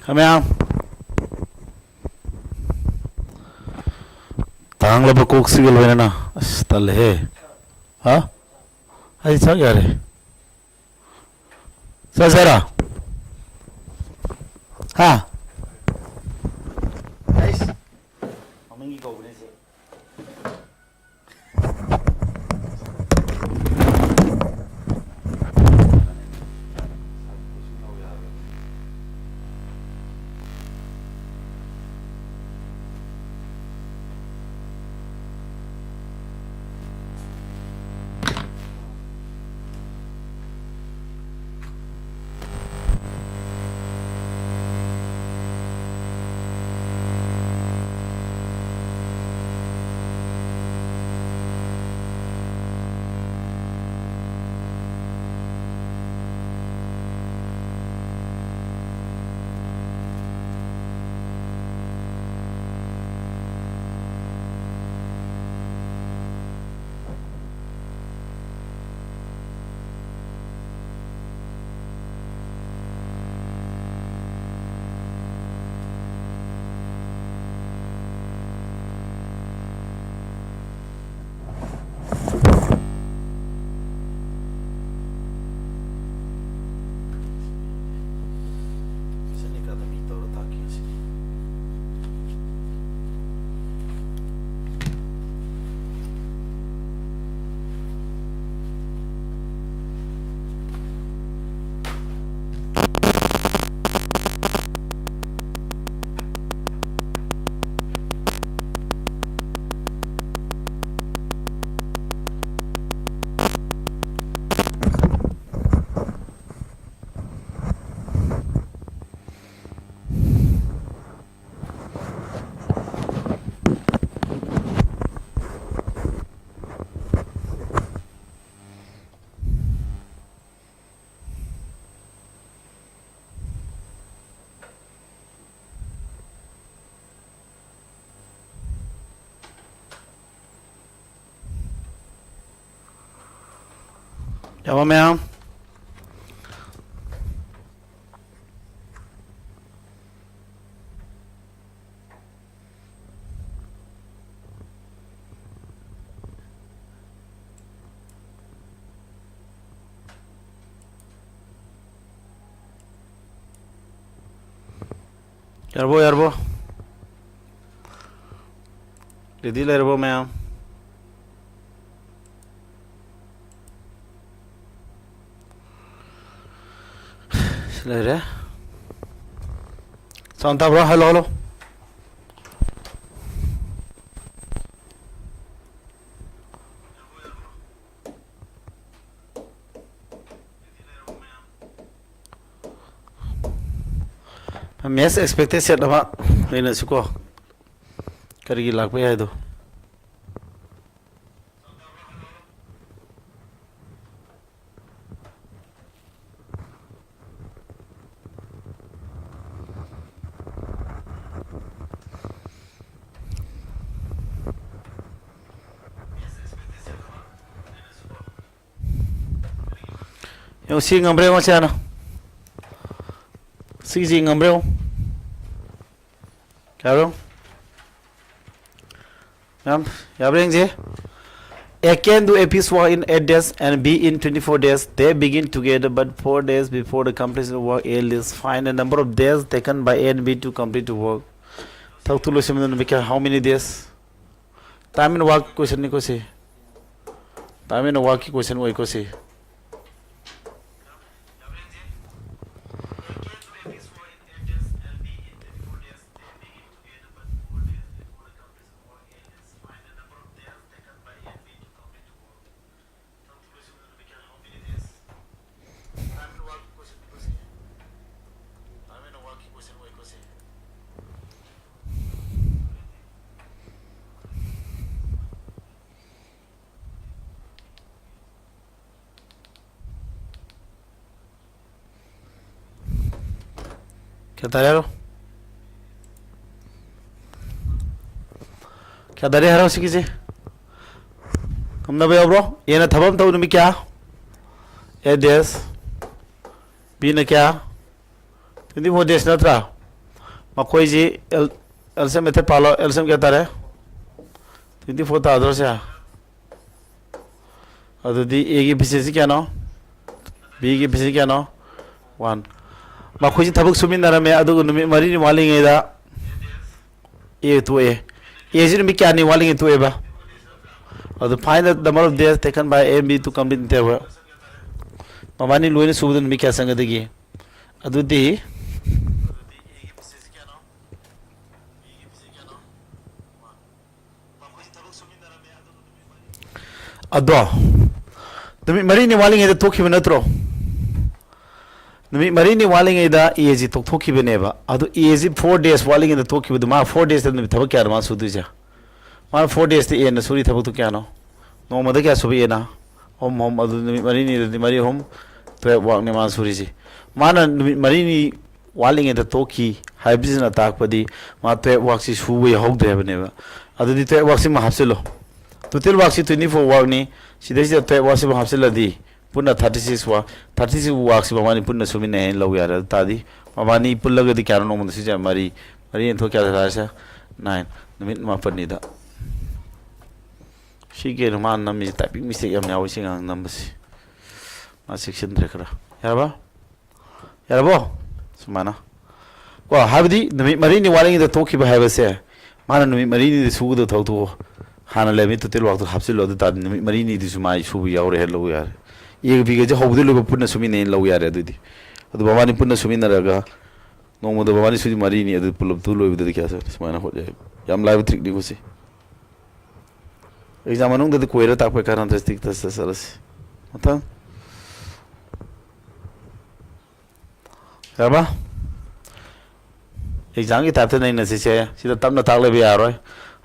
Hamyang Tang la bakok sigil hoina na astal he ha ai chak yare sasara ha ai amangi ko bune se Chào mẹ không? Yarbo. Ready la yarbo mẹ không? Đây đấy. Sao ta bro, hello. Mes expectation apa? Ini suko. Karigi lag pe itu. Yung si ngambreo mo siya no? Si ngambreo. Karo? Ma'am, yabreng je. A can do a piece work in 8 days and B in 24 days. They begin together, but 4 days before the completion of work, A lists. Find the number of days taken by A and B to complete the work. Talk to Lucy, how many days? Time in work question ni ko si. Time in work question ko si. क्या तारे हरो सी किसे हम ना भाई bro ये ना थबम तो उनमें क्या ए देश बी ना क्या 24 days ना था Makoiji LCM method palo LCM kya tare 24 ta adro se adudi A की efficiency क्या ना B की efficiency क्या ना 1 makoiji thabuk suminara me adu numi mari ni wali ngeda A to A is it me kya ni wali to A ba adu find the number of days taken by A and B to complete the work mamani loine subudun me kya sangadagi adudi Ado Numi Marini Walling at the Toki Venetro Numi Marini Walling Eda easy to Toki Veneva. Ado easy 4 days walling in the Toki with the ma 4 days in the Tabakar Masuduja. 4 days the end, the Suri Tabutucano. No Madaka Subiena. Home Marini, the Mari home to walk Naman Surisi. Mana Marini Walling at the Toki, high business attack for the Mate walks is who we hope they have never. Other detail walks in Mahapsilo. Total works 24 work ni sidai se works ba hapsela di punna 36 wa 36 works ba mani punna sumi ne lo yara tadi mani pullaga di kya no mun si mari mari entho kya tha sa 9 numit ma pani da shige no man nam mi typing mistake am yaw singa numbers ma section rekra yarabo sumana ko habdi numit mari ni waling da toki ba have se mana numit mari ni su do thau Hana let me to tell what to have to that Marini is my Subi or hello. You because how the look put a swimming in low yard. The Bavani put a swimming raga. No more the Bavani Sudi Marini at the pull of Tulu with the castle. Yam live trick, you see. Examine the queer attack by characteristic test. What? Yaba? Examine it after 9 necessary. See the Tamna Talabi.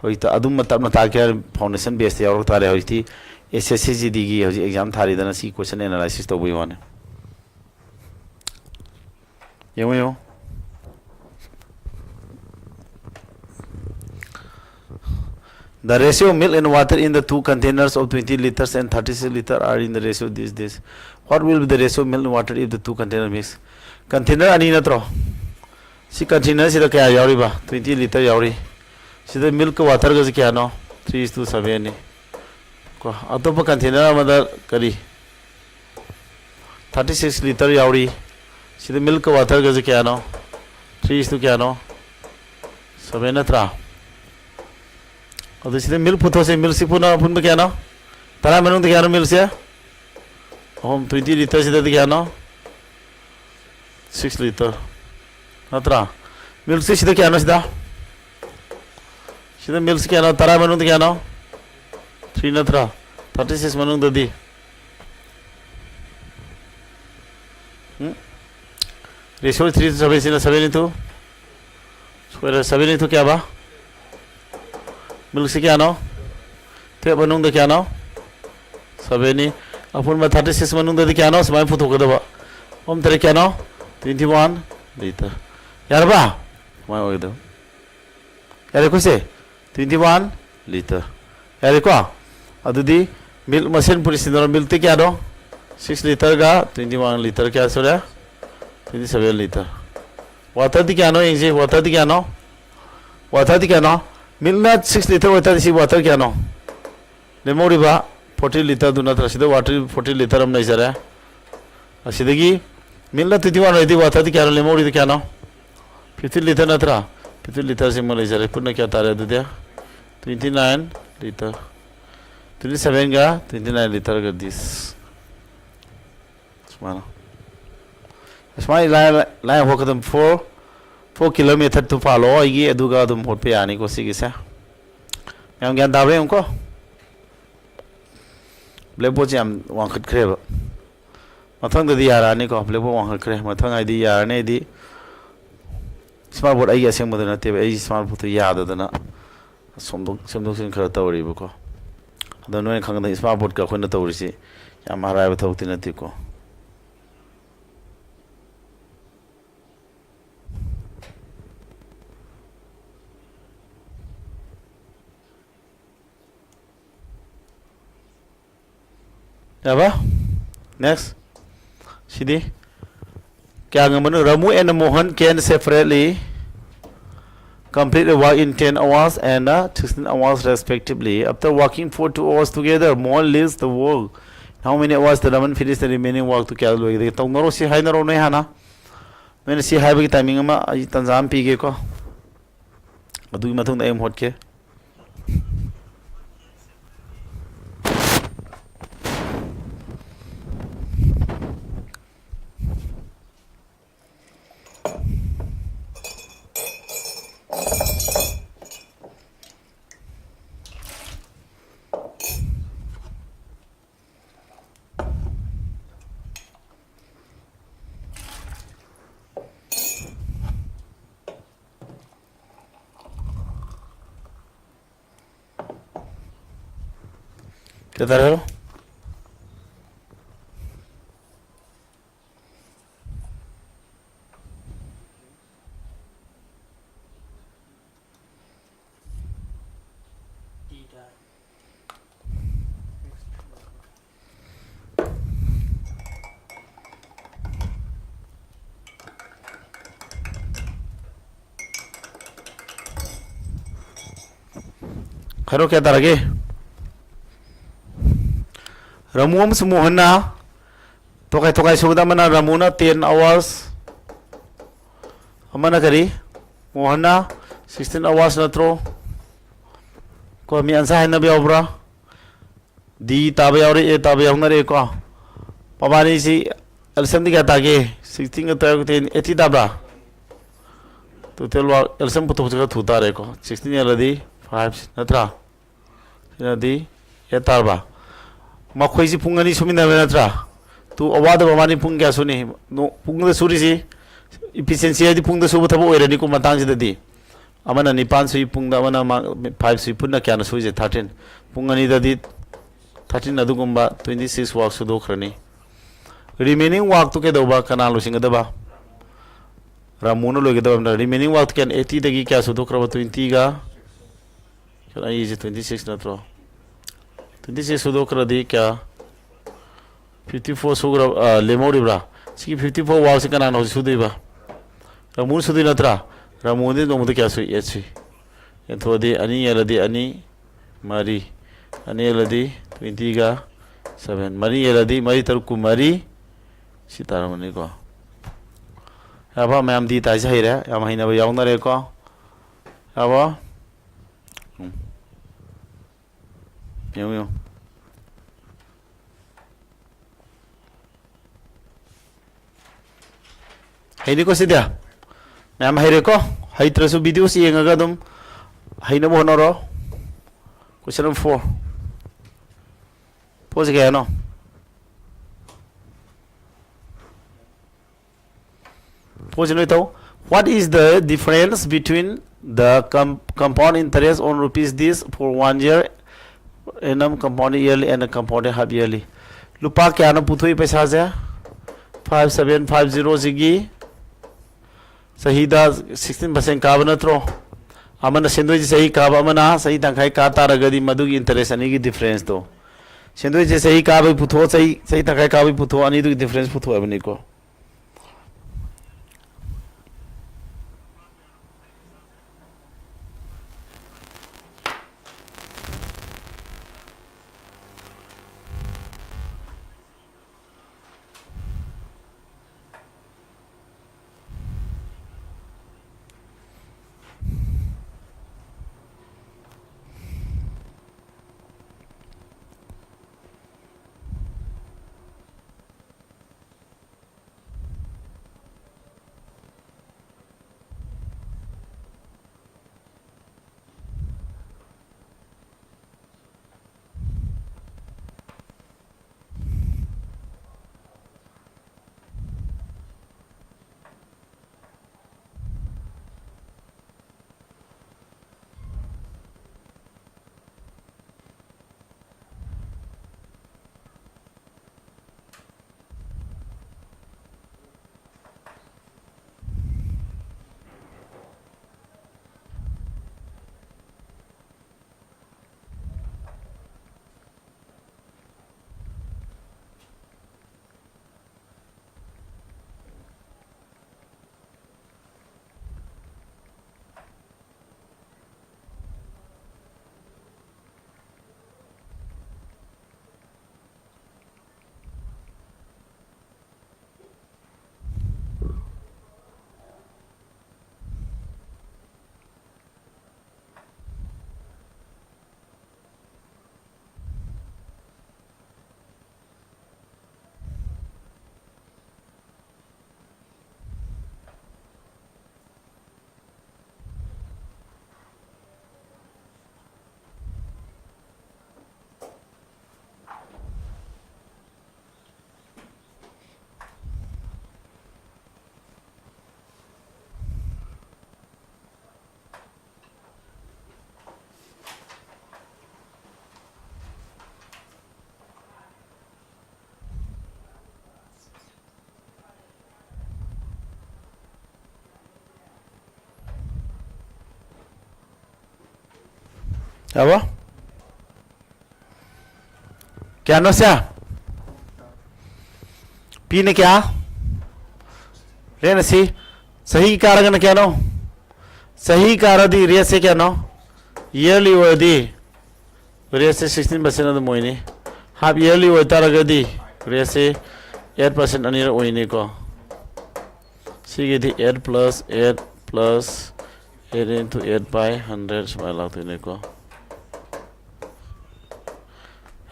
Adum matap na foundation base yaw tare hoiti SSC digi hoji exam thari dana si question analysis to buiwane yemo the ratio of milk and water in the two containers of 20 liters and 36 liters are in the ratio this what will be the ratio of milk and water if the two containers mix container ani natro si container si da kya yawri ba 20 liter yawri Sida milk water goes kiano 3:7 ko atopa container mother kari 36 liter yauri sida milk water goes kiano 3:7 atra adu sida milk putho se milk sipuna pun kiano tara menung de kiano milk se home 20 liter sida de kiano 6 liter atra milk se sida kiano sida Sida milk kya no tara manung kya no 3 natra 36 manung dadi ratio 3 to 7 sina 7 into square 7 into kya ba milk kya no te manung da kya no 7 ni apun ma 36 manung dadi kya no samay phuto ka ba om tere kya no 21 liter yar ba mai oi do yar ko se 21 liter. Yari ko adudi milk machine puri sinor milk te kya do 6 liter ga 21 liter kya sura 27 liter. Water di kya no inje water di kya no milk na 6 liter water si water kya no lemori ba 40 liter duna tra sida water 40 liter am nahi jara asidagi milk na 21 redi water di kya no lemori di kya no 50 liter na tra 50 liter se malai jara punna kya tare dudya 29 liter 37 ga 29 liter ga this small line hokadam 4 kilometer to follow igi aduga dum hot pe ani ko sigisa yam gyan dabre unko blackboard jam wang khat khre mathang da di yara ni ko blackboard wang khat khre mathang ai di yara ne di smart board ai aseng modana te ai smart board ya da na somdok sin khara tawri ko da no khang da smart board ka khona tawri si ya marai ba thawti na ti ko apa next sini kya ngamanu Ramu and Mohan can separately complete the work in 10 hours and 16 hours respectively. After working for 2 hours together, more leaves the work. How many hours the Raman finish the remaining work to calculate? The Tonoro si high no hana. When si high timing Tanzam Pigeko. Do you matung aim hotke? ¿Qué tal? Kharo kya tarage Ramu semuhana tokai sudah mana Ramuna 10 hours amana kari mohana 16 hours natro ko mi ansa hai na be obra di tabe aure e tabe hona re ko pabani si alsam di kata ke 16 ka 10 80 tabra to telwa alsam puto ka thuta re ko 16 yaladi 5 natra sinadi etarba makhoi pungani sumina natra tu awada bamani pung kya suni no pung da suri si efficiency di pung da subu thabo oirani ko matang si dadi amana ni 5 sui pung da amana 5 sui punna kya na sui je 13 pungani dadi 13 adu gumba 26 work su do khrani remaining work to ke doba kana lo singa daba ramuno lo ke daba remaining work can 80 dagi kya su do kraba 20 ga kana is 26 na tro 26 su do kradi kya 54 sugra lemori bra siki 54 wow se kana no sudeba ramun sudi natra ramun de no mu kya su h enthodi ani yaladi ani mari ani yaladi 20 ga 7 mari yaladi mari tarku mari sitara mani ko aba mam di ta jaira am haina ba yauna re ko aba yo Haini ko sidia. Ma'am haire ko. Haitrasu videos yengaga dum. Haina mo honoro. Question number 4. Pose kaya no. Pose no ito. What is the difference between the compound interest on rupees this for 1 year and compound yearly and compound half yearly? Lupa kya na puthui paisa se 5750 sigi Sahida 16% kaba natro amana sendoi sahi kaba amana sahi tangkai ka taragadi madugi interest ani gi difference to sendoi sahi kaba putho sahi tangkai kaba putho ani du difference putho abani ko याबो क्या no से P ने क्या लेना सी सही कारण क्या no सही कारण दी रेस से क्या नो yearly ओदी रेस से 16% अद मोइनी हाफ yearly ओता रगदी रेस से 8% अनिर ओइनी को सी के दी 8 plus 8 into 8 by 100 समय लागते ने को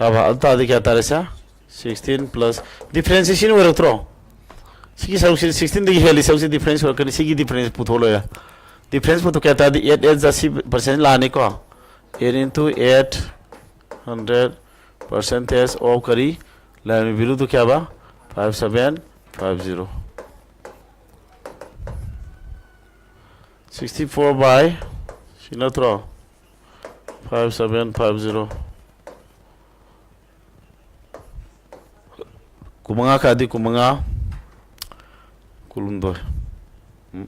अब अल्ता दी क्या तारे सा 16 plus differentiation वो रखते रहो सी सब 16 दी हेली सब से difference वो करने सी की difference पुथो लो या difference पुथो क्या तादी 8 जैसी percent लाने को 8 into 8 100 percentage ऑफ करी लाइन बिलु तो क्या बा 5750 64 by sinatro 5750 kumanga kadi kumanga kulum do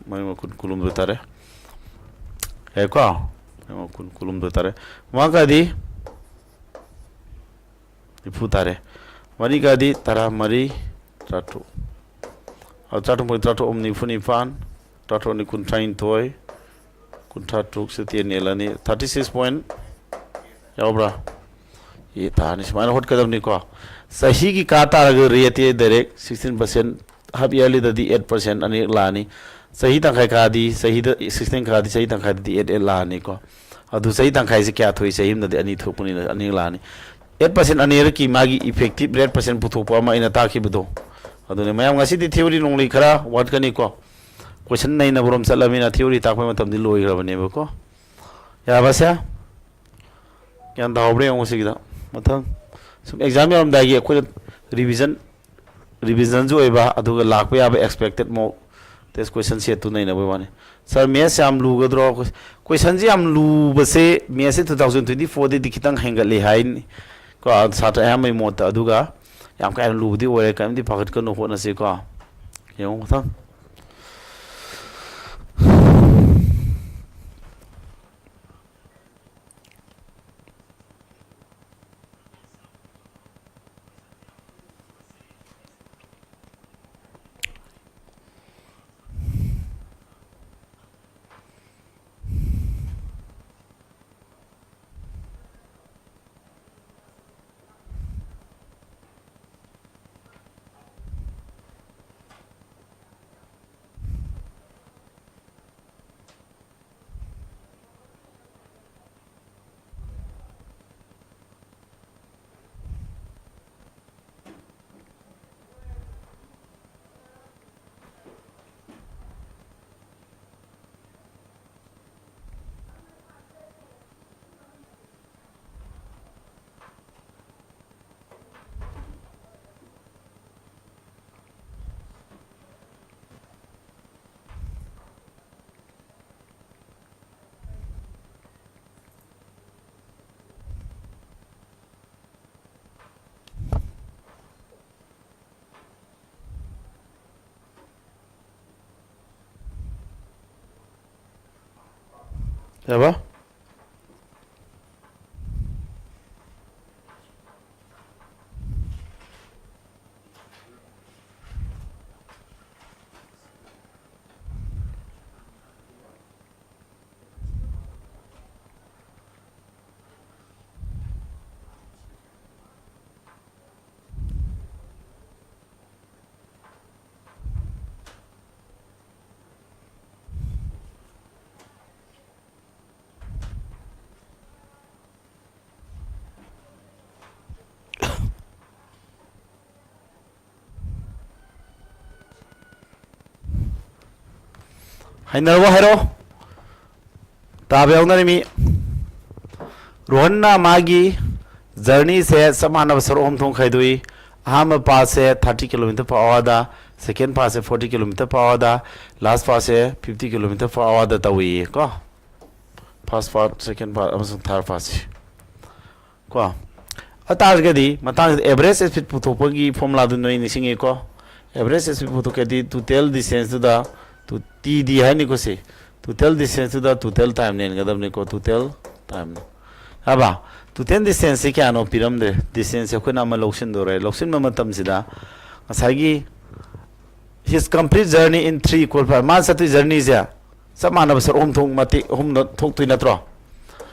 mai ma kulum do tare hai ko ma kulum do tare ma kadi ipu tare mari kadi tara mari tratu al tratu mo tratu omni funi fan tratu ni kun train toy kun tratu se tie nelani 36 point yaubra ये तानी समाना हट कदम नहीं को सही की काटा अगर रियती डायरेक्ट 16% हाफ ईयरली ददी 8% अने लानी सही तंखाई का दी सही 16 का दी सही तंखाई दी 8 लानी को अदु सही तंखाई से क्या थोई सही नदी अनी थोपनी अने लानी 8% अने की मागी इफेक्टिव रेट % पुथोपा मा इना ताखी बदो अदु ने मयाम ngasi di theory nongli khara wat kani ko question nei na borom salamina theory takpa matam di loi grabane ko ya basa kyan da obre ong sigida मथंग सुम एग्जाम याम दागी अखोय रिवीजन जो एबा अदुगा लाखबा याबा expected मो test question set तु नै नबे वाने sir mess याम लुगद्रो question जी याम लुबसे mess 2024 दि खितंग हेंगले हाइन को साथ याम मोत अदुगा याम का लुबदि ओरे कामदि पाखत कनो होनसे को यो मथंग याबा हाइनरवा हेरो ताबेउना मी रोहन्ना मागी जर्नी से समान अवसर हम थों खाइदुई अहम पास से 30 किलोमीटर पर आवर दा सेकेंड पास से 40 किलोमीटर पर आवर दा लास्ट पास से 50 किलोमीटर पर आवर दा तवी को फर्स्ट पार्ट सेकेंड पार्ट अमसुंग थर्ड पास को अतार गदी मतांग एवरेज स्पीड पुथोपगी फॉर्मुला दु नोई निसिंगे को एवरेज स्पीड पुथोकेदी total distance to the to TD है निको से to tell distance to the to tell time ने गदम निको to tell time haba total distance kya no piram de distance ko na ma losin do re losin ma matam sida asagi his complete journey in 3 equal part man satu journey ja samana basar thong mati no thok tu na tro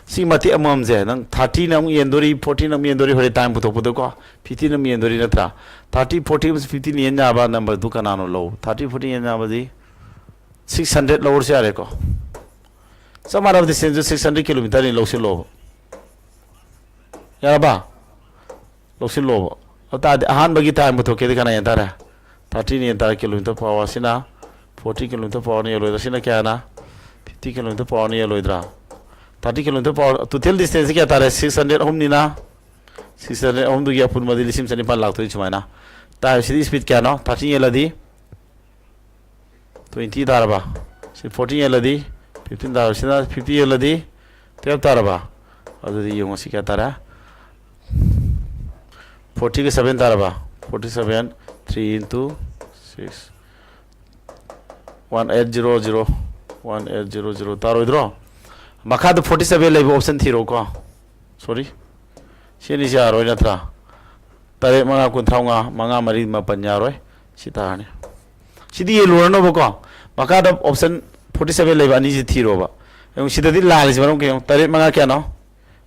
si mati amam je nang 30 nang yendori 40 nang yendori hore time puto puto ko 50 nang yendori na tra 30 40 50 yen na ba number du kana no low 30 40 yen na ba di 600 lower se are ko samana of the sense 600 kilometer in losin low ya ba losin low ata ahan bagi time puto ke kana yen tara 30 ni tar kilometer per hour sina 40 kilometer per hour ni loida sina kya na 50 kilometer per hour ni loidra 30 kilometer per hour total distance kya tare 600 ohm ni na 600 ohm du ya pun madi lisim sani pan lak to chuma na ta speed kya no 30 yeladi 20 daraba 40 yeladi 15 daraba sina 50 yeladi 12 daraba adu di yung si kya tara 40 ke 7 daraba 47 3 into 6 1800 1800 taro idro makha the 47 level option thiro ko sorry sheni ja roi na tra tare manga kun thaunga manga mari ma panya roi sita ne sidi ye lorno bo ko makha the option 47 level ani ji thiro ba em sida di lal ji marom ke tare manga kya no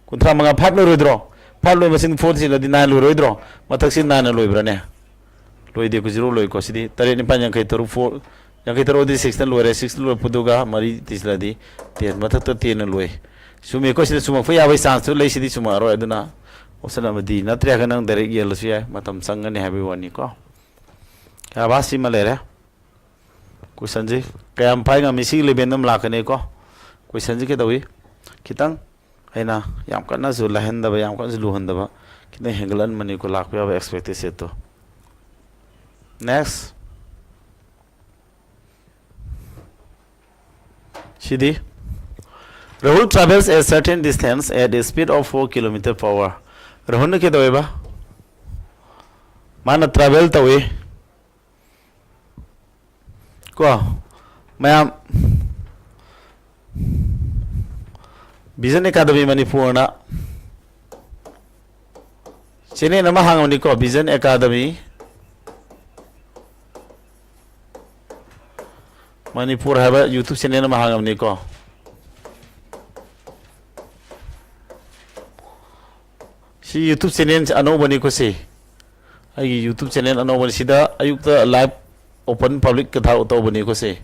kun tha manga phat lo roi dro phat lo masin 4 ji la di 9 lo roi dro mathak sin 9 loi bra ne loi de ku zero loi ko sidi tare ni pan yang kai toru 4 yang kai toru di 6 loi re 6 loi puduga mari tisla di 10 mathak to 10 loi sumi ko sidi suma fa ya bai sans lei sidi suma ro aduna option amadi natre ga nang direct yel su ya matam sanga ne habi wani ko ya ba si malere question ji kayam pai nga misi le benam la kane ko question ji ke dawi kitang aina yam kana zu la hen da ba yam kan zu lu han da ba kitang henglan mani ko lak pa expect se to next Shidi Rahul travels a certain distance at a speed of 4 km per hour Rahul ke dawe ba mana travel tawe ko mayam Vision Academy Manipur na chene nama hangam ni ko Vision Academy Manipur haba YouTube channel na mahangam ni ko si YouTube channel ano bani ko si ai YouTube channel ano bani sida ayukta live open public ka tha to bani ko si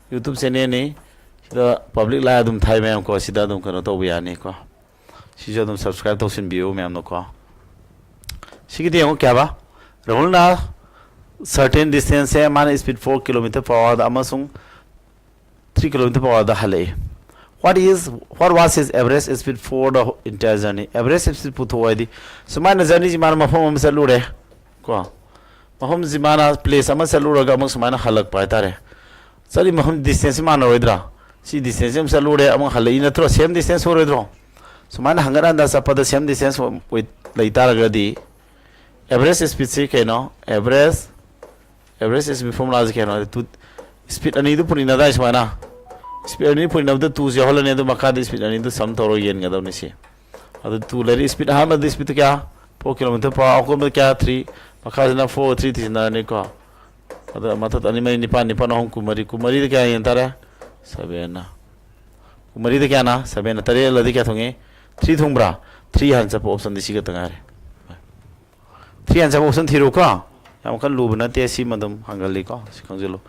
YouTube channel ni sida public live dum thai mem ko sida dum kano to biya ni ko si jo dum subscribe to sin bio mem no ko sigi de kya ba rahul na certain distance है मान speed 4 km per hour दा अमसुंग 3 km per hour दा हले what was his average speed for the entire journey average speed पुथो वादी सुमान journey जी मान मफम हम से लूरे को मफम जी मान place अमस से लूरे गा अमस सुमान हलक पाता रे सरी मफम distance मान रोइद्रा सी distance हम से लूरे अमस हले इन थ्रो same distance हो रोइद्रो सुमान हंगरा अंदा सा पद same distance with लेता रगा दी average speed से के no average speed formula is kano to speed ani du purina da ismana speed ani purina da 2 je holane du makha da speed ani du sam toro yen ga dawni si adu 2 leri speed ha ma da speed kya 4 km per hour ko ma kya 3 makha na 4 3 3 na ni ko adu matat ani mai ni pa hong kumari da kya yen tara 7 na kumari da kya na 7 na tare ladi kya thonge 3 thongbra 3 han sa option di si ga tangare 3 han sa option thiru ko yam kan lu bna te si madam hangali ko si khangelo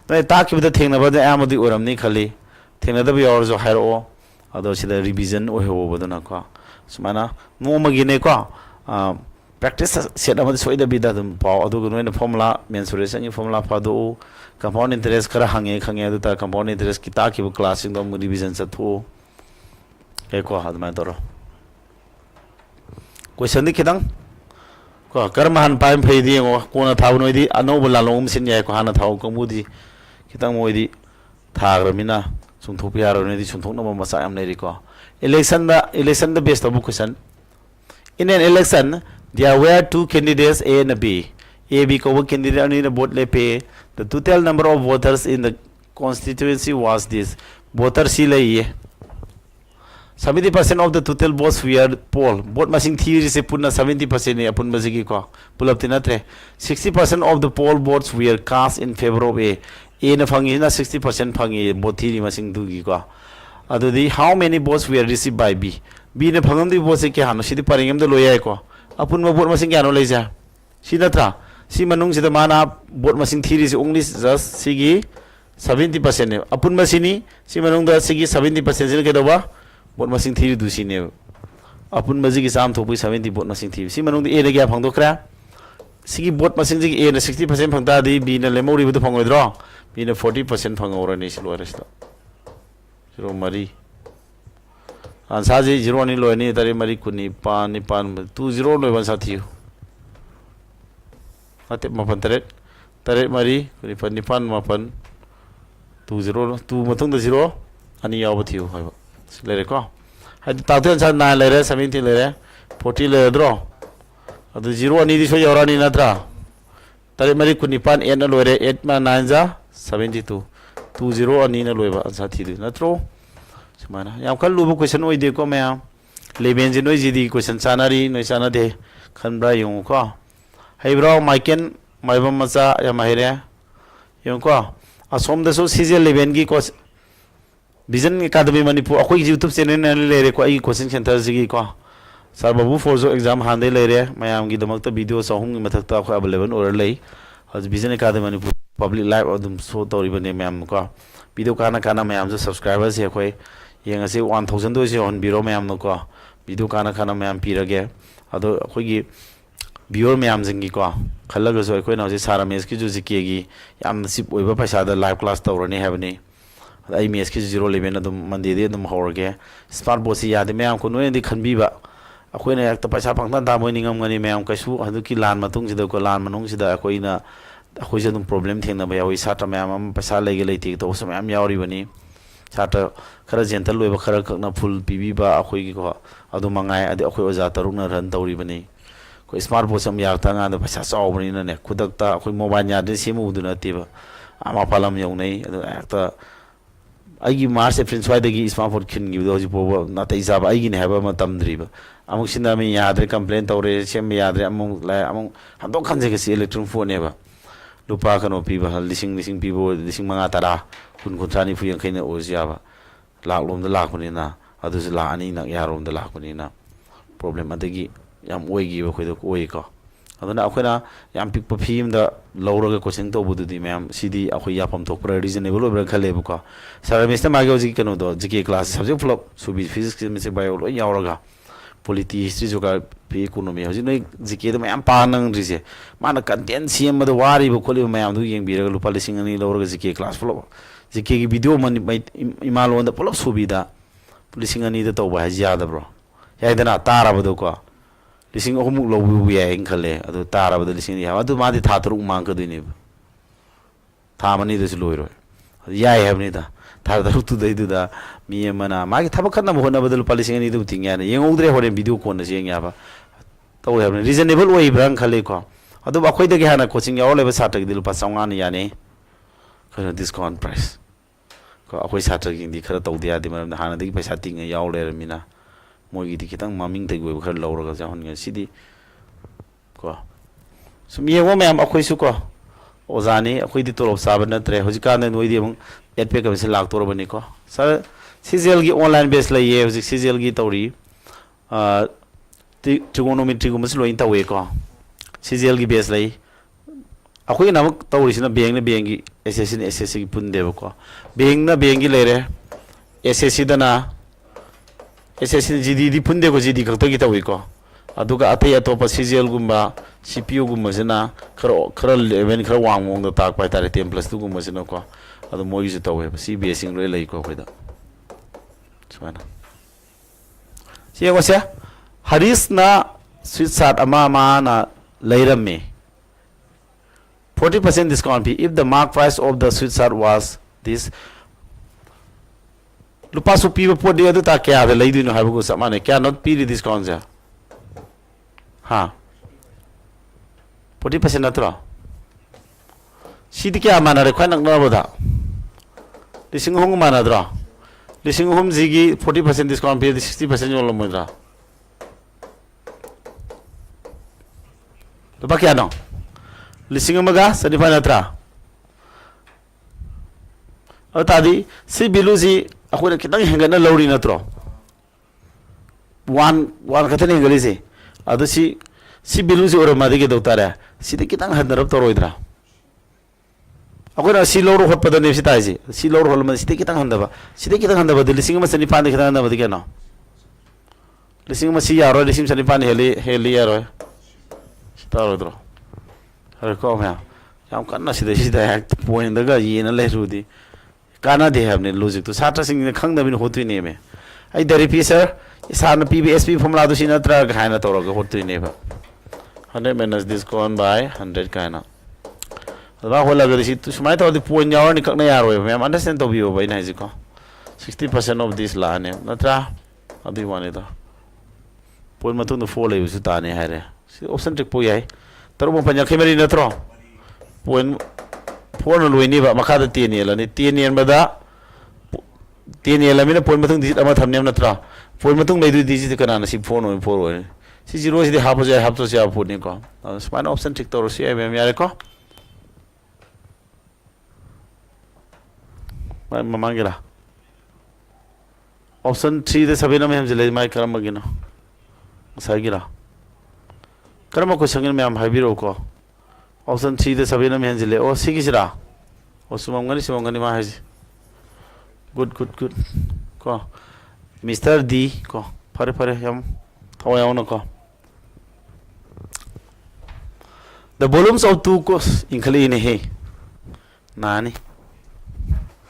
tai ta ki bda thengna ba da amadi oramni khali thengna da bi or jo hairo ado sida revision o he o bodana ko sumana no magi ne ko practice set amadi soida bi da dum pa ado no ne formula mensuration ni formula pa do compound interest kara hange adu ta compound interest ki ta ki bu classing do revision sa thu e ko hadma doro question ni kidang ko karmahan paim phei di ngo ko na thau noi di ano bula lom sin ye ko hana thau ko mudi kitang moi di thagrmina sung thop ya ro ne di sung thok na ma sa am nei ri ko election the best of question in an election there were two candidates A and B ko candidate ani na vote le pe the total number of voters in the constituency was this voter si le ye 70% of the total votes were poll. Vote masing theory se punna 70% ne apun basigi ko. Pulap tinatre. 60% of the poll votes were cast in favor of A. A na phangi na 60% phangi vote theory masing dugi ko. Adudi how many votes were received by B? B na phangam di vote se kya hano sidi paringam da loya ko. Apun ma vote masing kya no leja. Si natra. Si manung sida mana vote masing theory se only just sigi 70% ne. Apun masini si manung da sigi 70% sila ke dawa. Bot masing theory du sine apun maji ki sam thopui 70 bot masing theory si manung a le kya phang do kra sigi bot masing ji a na 60% phang ta di b na lemori bu phang odro b na 40% phang ora ni silo resta zero mari ansa ji zero ni lo ni tare mari kuni pan ni pan 20 lo ban sa thiu ate mapan tare mari kuni pan ni pan mapan 20 2 matung da zero ani yaw ba thiu ha lere ko hadi tatu an sa na lere 70 lere 40 lere dro adu 0 ani di so yora ni natra tare mari kunipan 8 na lore 8 ma 9 za 72 20 ani na loiba an sa thi du natro semana yam kal lu question oi de ko me leben je noi ji di question sanari noi sana de khan bra yung ko hey bro maiken maibam macha ya mahire yung ko asom da so cj leben gi ko Vision Academy Manipur akhoi YouTube channel na lere ko ai coaching center sigi ko sir babu forzo exam hande lere mayam gi damak video sahum gi mathak ta ko available or lei has Vision Academy Manipur public live odum so tori bane mayam ko video kana mayam subscribers he khoi yeng ase 1000 do se on biro mayam no ko video kana mayam pirage ado akhoi gi viewer mayam jingi ko khalaga so khoi na se sara mes ki ju jike gi yam sip oiba paisa da live class tawrani habani I miss ki 011 adum mandi de adum horge smart boss ya de mayam ko noy di khanbi ba akhoi na yak ta paisa pangtan da moi ningam ngani mayam kaisu adu ki lan matung sida ko lan manung sida akhoi na akhoi jadum problem thengna ba yawi sata mayam am paisa lege leiti to so mayam yawri bani sata khara gentle loiba khara kakna full pb ba akhoi ki ko adu mangai adi akhoi oja taruna ran tawri bani ko smart boss am yak ta nga da paisa chaw bani na ne khudak ta akhoi mobile ya de semu du na tiba ama palam yawnei adu akta aigi mars friends why the smartphone kin give those po na ta isa ba aigi ne haba matam driba amuk sinda me yadre complain tawre sem yadre amung la amung handok khan je ke electron phone ne ba lupa kano pi ba lising pi bo lising manga tara kun thani fu yang khaina ozia ba lak lom da lak bani na adu se la ani na yarom da lak bani na problem adagi yam oigi ba khoi do oi ko aduna akhona yam pik pa phim da lawraga coaching to budu di ma'am sidi akhoi yapam thok pra reasonable obra khale bu ko sir mr magi oji kano do gk class subject flop subi physics chemistry bio lo yawraga polity history joka pe economy hoji noi gk da ma'am pa nang rise mana content cm da wari bu kholi ma'am du yeng biraga lupa lising ani lawraga gk class flop gk gi video man imal on da flop subi da lising ani da to ba haja da bro ya idana tara bu do ko lising ahumuk lobu ya eng khale adu tara bad lising ya adu ma di tha taru mang ka dini tha mani de loiro ya ya ni da tha taru tu dai du da mi mana ma gi thaba khanna mohona badal palising ni du tingya ne yeng ogdre hore video ko na jeng ya ba to ya ne reasonable way brang khale ko adu ba khoi de ga na coaching ya ole ba sa ta dil pa sawnga ni ya ne khana discount price ko akhoi sa ta gi di khara to dia di ma hana de paisa ting ya ole mina mogi di kitang maming te go khar lawra ga jahon ga sidi ko sum ye wo me am akhoi su ko ozani akhoi di torob saban na tre hojika na noi di mong etpe ka se lak tor bani ko sir cgl gi online base la ye hojik cgl gi tori trigonometry go maslo in tawe ko cgl gi base lai akhoi na mak tori sina beng gi ssc gi pun de ko beng gi lere ssc da na SSC GD di punde ko GD kakta kita wi ko aduga atei atopa CGL gumba CPU gumba sina khara level khara wang mong da tak pai tare 10 plus 2 gumba sina ko adu moi ju tawe CBS ing lei ko khoida chwana si ko sia haris na switch sat ama na leiram me 40% discount fee if the mark price of the switch sat was this lupa su piba po dia tu tak kya lei du no ha bu sama ne kya not pi discount ja ha 40% atra sidi kya mana re khwan nak na boda lising hong mana dra Lising home zigi 40% discount pay 60% yola moidra. Lupa kya no? Lising amaga 75 natra. Tadi si bilu si aku nak kita henggan na lori natro. One kata ni henggali si. Ado si bilu si orang mati ke doktor ya. Si kita henggan rap toro idra. Aku nak si loro hot pada ni si tahu si. Si loro hot mana si kita henggan apa? Si kita henggan apa? Lising mas seni pan kita henggan apa dia no? Lising mas si yaro lising seni pan heli yaro. Taro idro. Hari kau ya. Yang kan nasi dah point dah gaya ni leh rudi. Karena dia have ni logic tu. Satra sing ni khang dah bin hotu ni me. Ay dari pisar. Isarna PBSP formula tu sih natra kaya na toro ke hotu ni ba. 100 minus discount by 100 kaya na. Bah hola gadi situ. Semai tahu di point jawar ni kakna yaro ya. Memang understand tahu biu ba ini aja ko. 60% of this lah ni. Natra. Adi mana itu. Point matu tu fall lagi usu tani hari. Option trick po yai. Terus mau banyak kamera ni natro. Point lu ini ba makada tiani lah ni tiani yang benda tiani lah mina point matung digit amat hamniam natra. Point matung lagi digit kan nasi phone o phone o. Si zero si hap aja hap tu siapa phone ni ko. Semana option trick terus si ayam yare ko. Memang gila. Option 3 deh sabina में हम जले mic करम बगिनो. Saya gila. Karena aku sangin me am habiro ko. Option 3 deh sabina में हम जले. Oh sih kisah. Oh sumangani mah haji. Good. Ko. Mr. D ko. Pare yang tahu yang mana ko. The volumes of two cos ingkali ini he. Nani.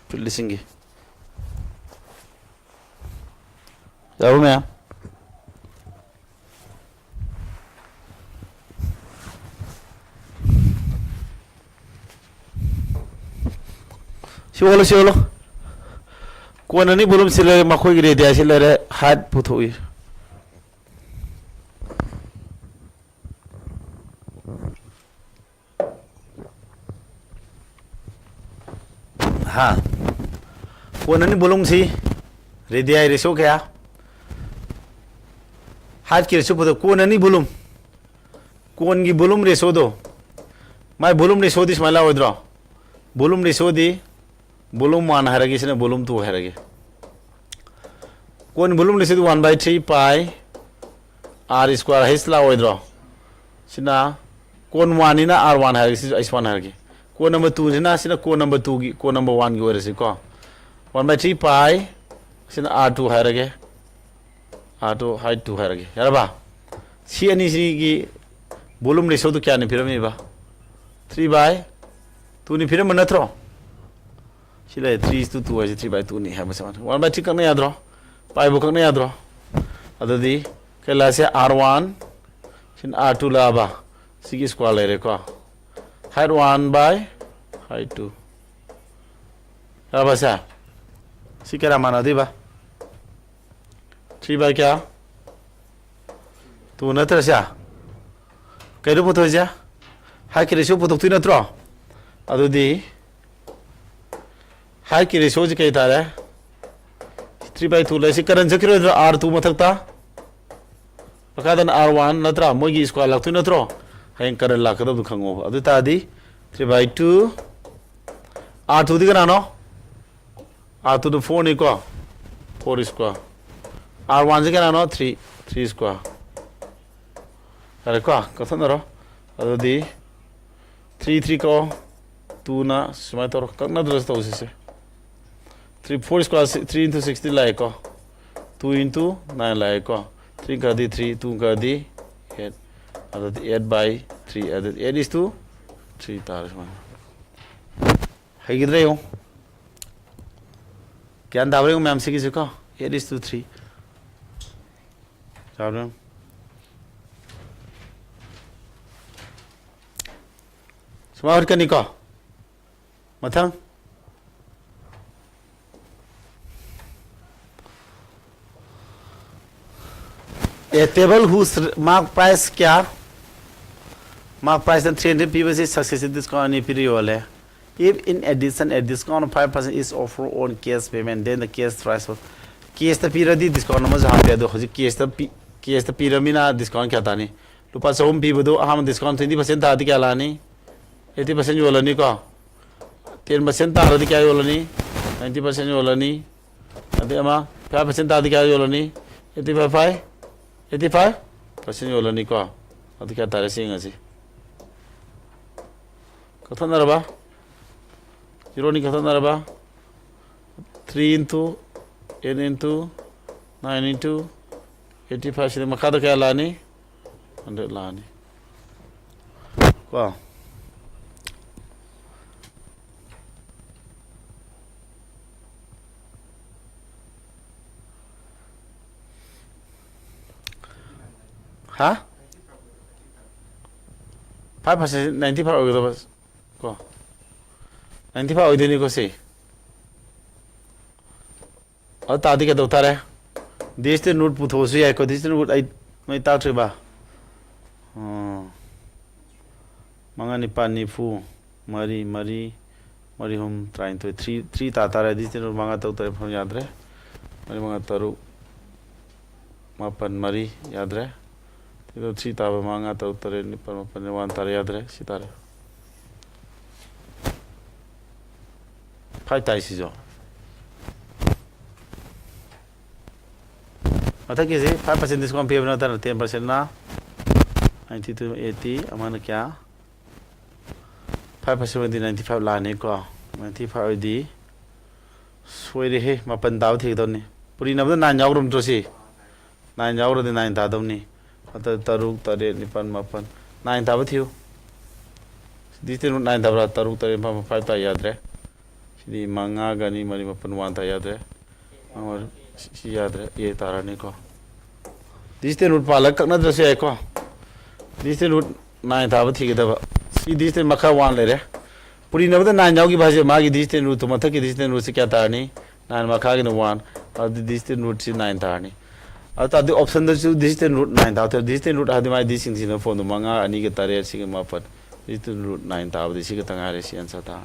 Listening. Jawab me. Siolo. Kuan ni belum sila makoi gede dia sila re had putui. Ha. Kuan ni belum si ready ay reso kaya. Had kira supo to kuan ni belum. Kuan gi belum reso do. Mai belum reso dis mala odra. Belum reso di Bolum 1 haragi sini bolum 2 haragi. Kon bolum lesi 1/3 pi r square hisla oidro. Sina kon 1 ina r1 haragi sini is 1 haragi. Kon number 2 sina kon number 2 gi kon number 1 gi orasi ko. 1/3 pi sina r2 haragi. R2 height 2 haragi. Yara ba. Si ani sini gi bolum leso tu kya ni pirami ba. 3/2 ni piram manatro. Sila 3:2 aja 3/2 ni have sama. 1/3 kan yaad ro. Pi bukan yaad ro. Ada di kelas R1 sin R2 lah ba. Sigi square le ko. Height 1/height 2. Apa sah? Si kira mana di ba? 3 kya? Tu na terasa. Kairu putu aja. Hai kira sio putu tu na tro. Ada di Hai kiri soji kaya tara 3/2 lesi karan zakiro R2 mathakta pakadan R1 natra mogi square laktu natro hain karan lakada du khango adu tadi 3/2 R2 di kana no R2 du 4 ni ko 4 square R1 di kana no 3 square kare ko kasan ro adu di 3 ko 2 na smai tor kakna dras to usise 4 square 3 into 60 like ko 2 into 9 like ko 3 ka di 3 2 ka di 8 ada 8/3 ada 8 is to 3 taras man hai gidre ho kya dabre ho ma'am se kisi ko 8 is to 3 sabram smart kani ko mathang A table whose mark price क्या mark price and 300 people is successive discount ni period है If in addition a discount of 5% is offered on cash payment, then the cash price of cash the period discount numbers have the cash the pyramid discount Katani. Lupa some people do ham discount 20% Tadikalani, 80% Yolani, 10% Taradica Yolani, 90% Yolani, and the Ama 5% Tadica Yolani, 85%, 85% Yolani, Adicata sing as he. Katanaraba, Ironi Katanaraba, 3 into n into 9 into 85 से मकादा क्या लानी 100 लानी वाह हाँ 5% 95 हो गया तो बस को 95 हो देने को से और तादी का दोतार है देश ते नोट पुथोसी है को देश ते नोट आई मैं तात्रे बा मंगा निपान निफू मरी मरी मरी हम ट्राइंग तो 3 तातार है देश ते नोट मंगा तो उतर फम याद रहे मरी मंगा तरू मापन मरी याद रहे तो 3 ताबा मंगा तो उतर निपान मापन निवान तारे याद रहे सितारे 5 ताइसी जो मतलब किसी 5% डिस्काउंट पे बनाता है 10% ना 90 to 80 अमान क्या 5% में 95 लाने को 95 दी सोई रहे मापन दाव थी तो नहीं पूरी नब्बे 9 जाओ रूम तो सी 9 जाओ रो 9 दादम नहीं मतलब तरुक तरे निपन मापन 9 दाव थियो दिसते 9 दाव तरुक तरे 5 ता याद रहे सी मंगा गनी मरी मापन 1 ता याद रहे और याद रहे ये तारा नहीं को दिसते रूट पालक करना जैसे है को दिसते रूट 9 था ठीक है दबा सी दिसते मखा 1 ले रहे पूरी नब्बे 9 जाओ की भाषा माँ की दिसते रूट तो मतलब की दिसते रूट से क्या तारा नहीं 9 मखा के 1 और दिसते रूट से 9 तारा नहीं और ताकि ऑप्शन तो दिसते रूट 9 था तो दिसते रूट आदि माय दिसिंग सी ना फोन तो मंगा अनी के तारे सी के मापन दिसते रूट 9 था दिसी के तंगारे सी आंसर था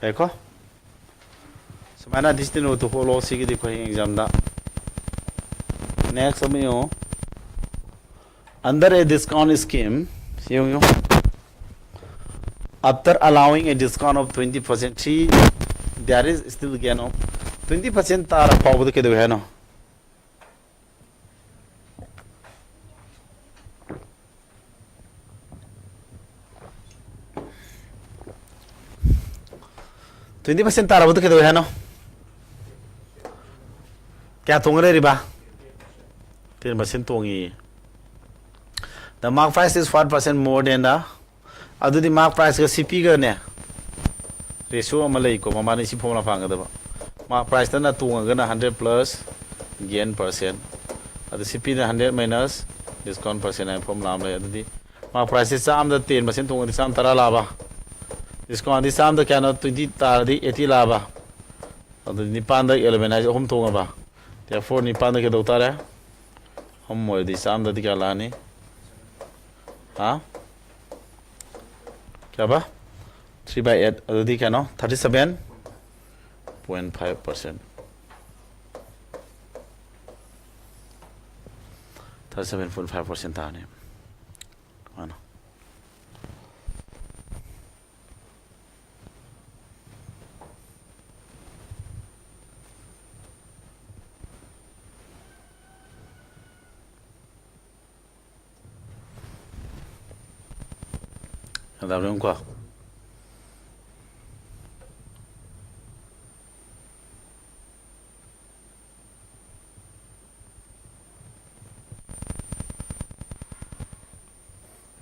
है को Semana distinct to follow security exam da. Next समय under a discount scheme, after allowing a discount of 20%, there is still again 20% तारा पाव के दो है ना. $20 तारा बुत के दो है ना. क्या तोंग रहे Riba 10% तोंगी the mark price is 5% more than the अदुदी mark price का CP का ने ratio अमले को ममाने सी फॉर्मूला फांग दबा mark price तना तोंग का ना 100 plus gain percent अदु CP ना 100 minus discount percent है फॉर्मूला अमले अदुदी mark price साम द 10% तोंग दी साम तरा लाभा discount दी साम द क्या ना 20 तार दी 80 लाभा अदु निपान द 11 है हम तोंग बा Therefore, निपान के दोतार है हम मोदी साम दती क्या लाने हाँ क्या बा 3/8 अदती क्या ना 37.5% 37.5% था ने मानो Ada belum kau?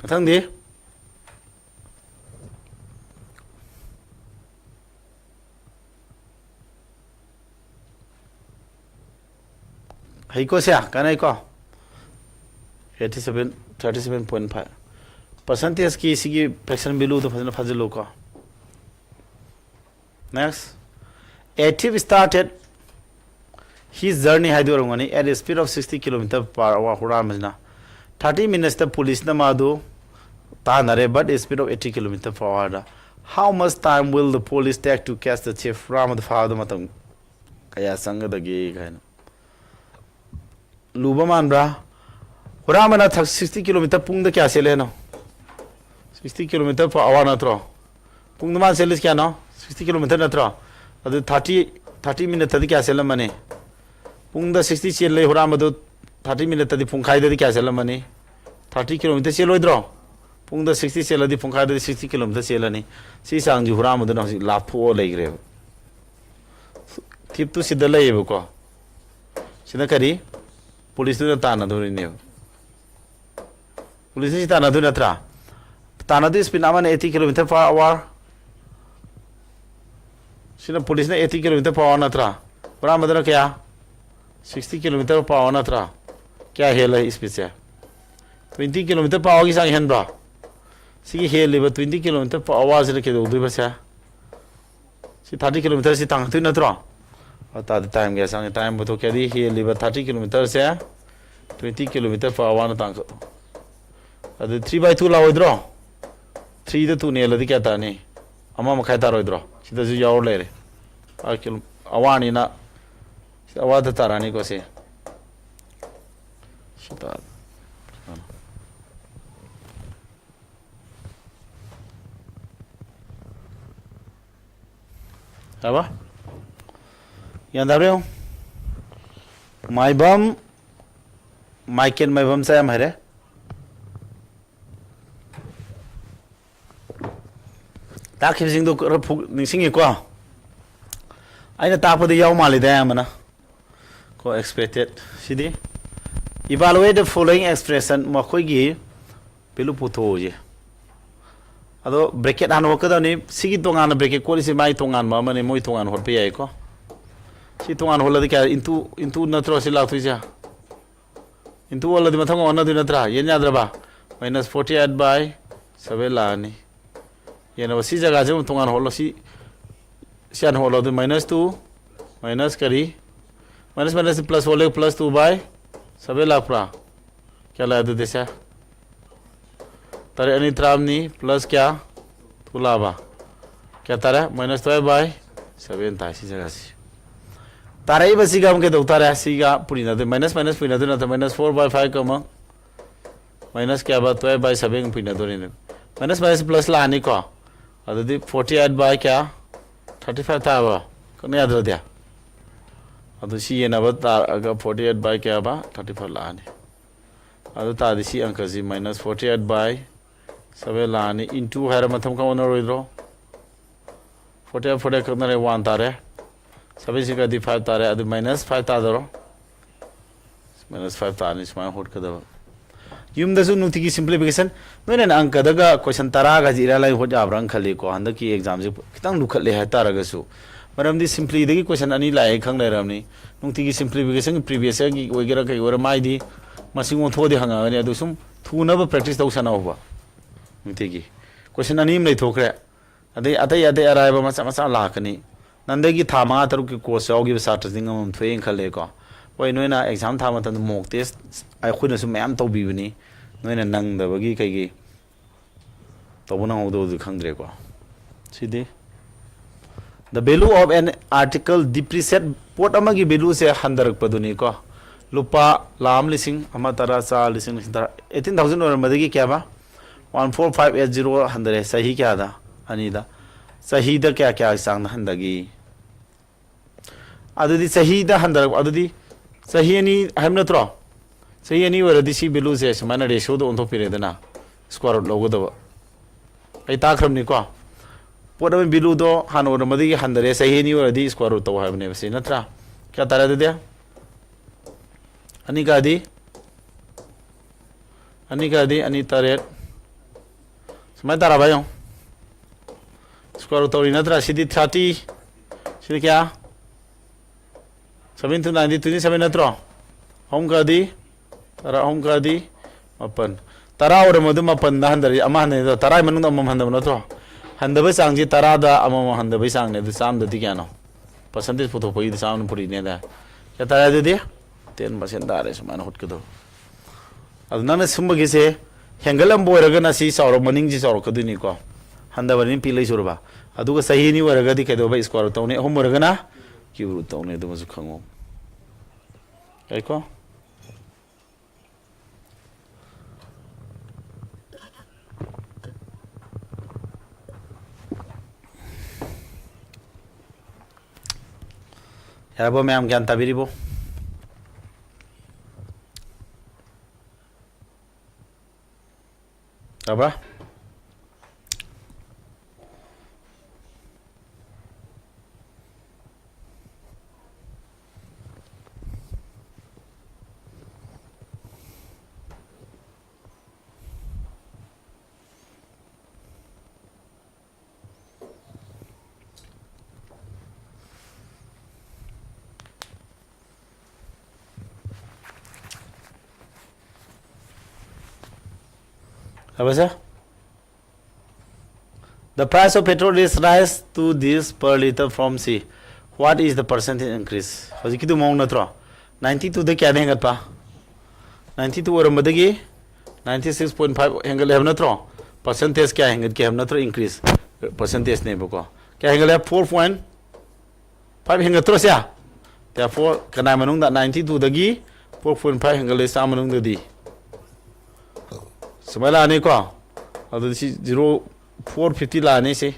Katang di? Hai ko siya? Kanay ko? 37.5 percentage की इसी की फ्रैक्शन बिलू तो फजल फजल का next Atif started his journey हाइदोरंगनी at a speed of 60 km per hour हुरा मजना 30 minutes तक पुलिस न मादो Tanare, but a speed of 80 km per hour. How much time will the police take to catch the chief from the father matam? Kaya sanga the gay kind. Lubaman bra. Ramana 60 km pung the caseleno. 60 km per hour na tro. Pung the man sells cano, 60 km na tro. The 30 minutes the casella money. Pung the 60 chile Ramado 30 minutes the punkai the casella money. 30 km chelo draw. Pung the 60 chela the punkai the 60 km chelani. See sang you Ramado lapo legre. Tip to see the labor. Sinakari, police to the Tana during you. Police is Tana Dunatra. Tana is Pinaman 80 km per hour. Sina police 80 km per hour natra. Ramadana kya 60 km per hour natra. Kya hela is picha 20 km per hour is ang handbra. See heli but 20 km per hour is like do basa. See 30 km si tang tu natra. At that time gas ang time but okay heli but 30 km se 20 km per hour na tang. At 3/2 la withdraw. 3 the 2 nela di kya ta ni. Ama makai ta withdraw. Sida ju yaw le re. Akil awani na awada tarani ko se. Sita. Apa? Yang tahu my bum Mike and my bum saya mere. Tak kising tu nising ikwa. Aina Takpa the yaw mali da mana. Ko expected. Sidi. Evaluate the following expression makoi gi pelu puto je. Ado bracket an wakada ni sigi tongan bracket ko si mai tongan ma mane moi tongan hor pe ai ko. Si tongan hola de ka into natro si la tuja. Into hola de mathang onna du natra yen yadra ba minus 48 by 7 la ni. Yen wa si jaga je tongan hola si sian hola de minus 2 minus kari minus plus होले plus 2 by 7 lakh pra क्या लाया दे देशा तारे अनित्राम नी plus क्या तुलाबा क्या तारे minus 2 by 7 तासी जगह सी तारे ही बसी काम के दो तारे सी का पूरी ना दे minus पूरी ना दे ना तो minus 4 by 5 कम minus क्या बात 2 by 7 पूरी ना दो नहीं minus plus लाने को अदर दी 48 by क्या 35 था वो कौन याद रह दिया अदु सी ये नबत अगर 48 by क्या बा 35 लाने अदु तादी सी अंक जी minus 48 by 7 लाने into है रमथम का ओनर इधरो 48 करना रे 1 तारे 7 सी का दी 5 तारे अदु minus 5 तादरो minus 5 ताने इसमें होट कर दबा यूम दसु नुति की सिंप्लिफिकेशन नोने अंक दगा क्वेश्चन तरा का जीरा लाई हो जा ब्रंग खले को हंद की एग्जाम से कितंग लुखत ले है तारगसु मरमदी सिंपली दगी क्वेश्चन अनि लाए खंग लेरमनी नुति की सिंप्लिफिकेशन प्रीवियस की वगैरह कई और माइदी मसिंग थोदे हंगाने अदु सुम थुनब प्रैक्टिस तौसना होबा नुति की क्वेश्चन अनि में थोखरे अदे अतै अराइबा मचा मचा लाकनी नंदगी था मा तरु की कोर्स यावगी सात्र जिंग हम थोएं खले को ओइ नोइना एग्जाम था मतन मॉक टेस्ट आई खुद सु मैम तौबिबनी नोइना नंगदबगी कईगी तौबना होदो खंगद्रे को सिदे The value of an article depreciate pot amagi value se handarak paduni ko lupa lam lising amatara sa lising 18000 or madagi kya ba 14580 handare sahi kya da anida sahi da kya sang handagi adudi sahi da handarak adudi sahi ani hamna tro sahi ani waradi si value se samana ratio do onto pire dana square root logo da ai ta khram ni ko What am below do Hano Ramadi Handare say any or these quarter to have never seen a tra. Catara there? Anigadi Anita Red Smatarabayon Square to Inatra, she did 30 Shilikia 7 to 90 27 at draw. Home Gadi Tara Home Gadi open Tara or Moduma Pandanda Amane the Taramanum Handam Handabay sang ji tarada amam handabay sang ne the sam the digano percentage photo poi the sound puri ne da kya tara de 10% da re man hot kedo ad nana sumba gise hengalam boiragana si sauro maning ji sauro kaduni ko handa banin pilai surba aduga sahi ni waraga di kedo ba square tawne hom waragana kibu tawne do masu khango ai ko yarabo ma'am ज्ञान tabiribo apa apa sih? The price of petrol is rise to this per liter from C. What is the percentage increase? How's it mong na tro? 92 the kya hengat pa? 92 or madagi 96.5 hengal have na tro. Percentage kya hengat kya have na tro increase. Percentage ne boko. Kya hengal have 4.5 hengat tro siya. Therefore kana manung da 92 dagi 4.5 hengal sa manung da di. Semala ni ko. Ado si 450 la ni si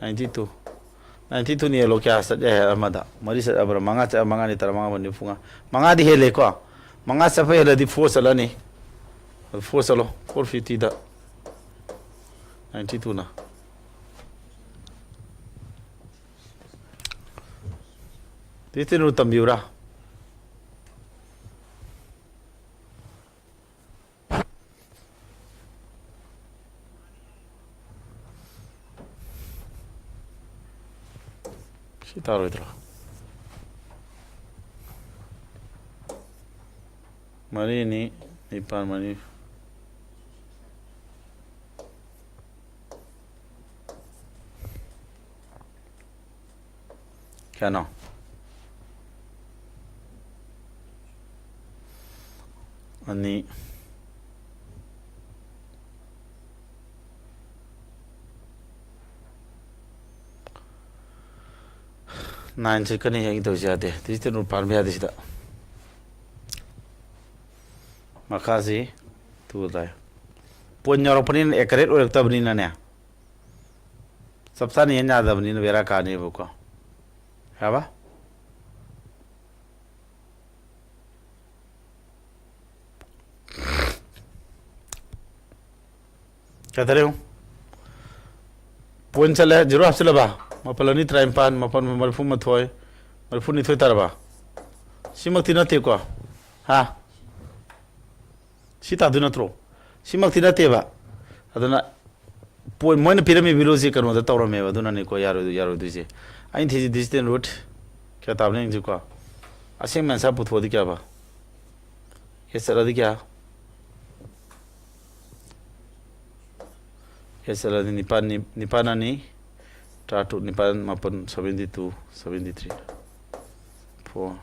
92 ni lo kya sa ya amada mari sa abra manga cha manga ni tar manga bani funga manga di hele ko manga sa fa hele di 4 sala ni 4 salo 450 da 92 na titinu tambiura taruh itu mari ini nipan mari kano ani nine se kani yang itu saja deh. Jadi tu par biar di situ. Makasih tu dah. Punya orang penin ekaret orang tak benin nanya. Sabsa ni yang ada benin vera kani buka. Apa? Kata dia. Pun salah juru hasil apa? Mapalani traimpan mapan marfu mathoy marfu ni thoy tarba simak tinate ko ha sita dunatro simak tinate ba aduna poi moina pirami bilosi karmo da tawra me ba duna ni ko yaro dise ain thi distant route kya tabne ji ko asing man sa putho di kya ba ye sara di kya ye sara di nipana ni Tatu nipan mapan 72, 73, 4,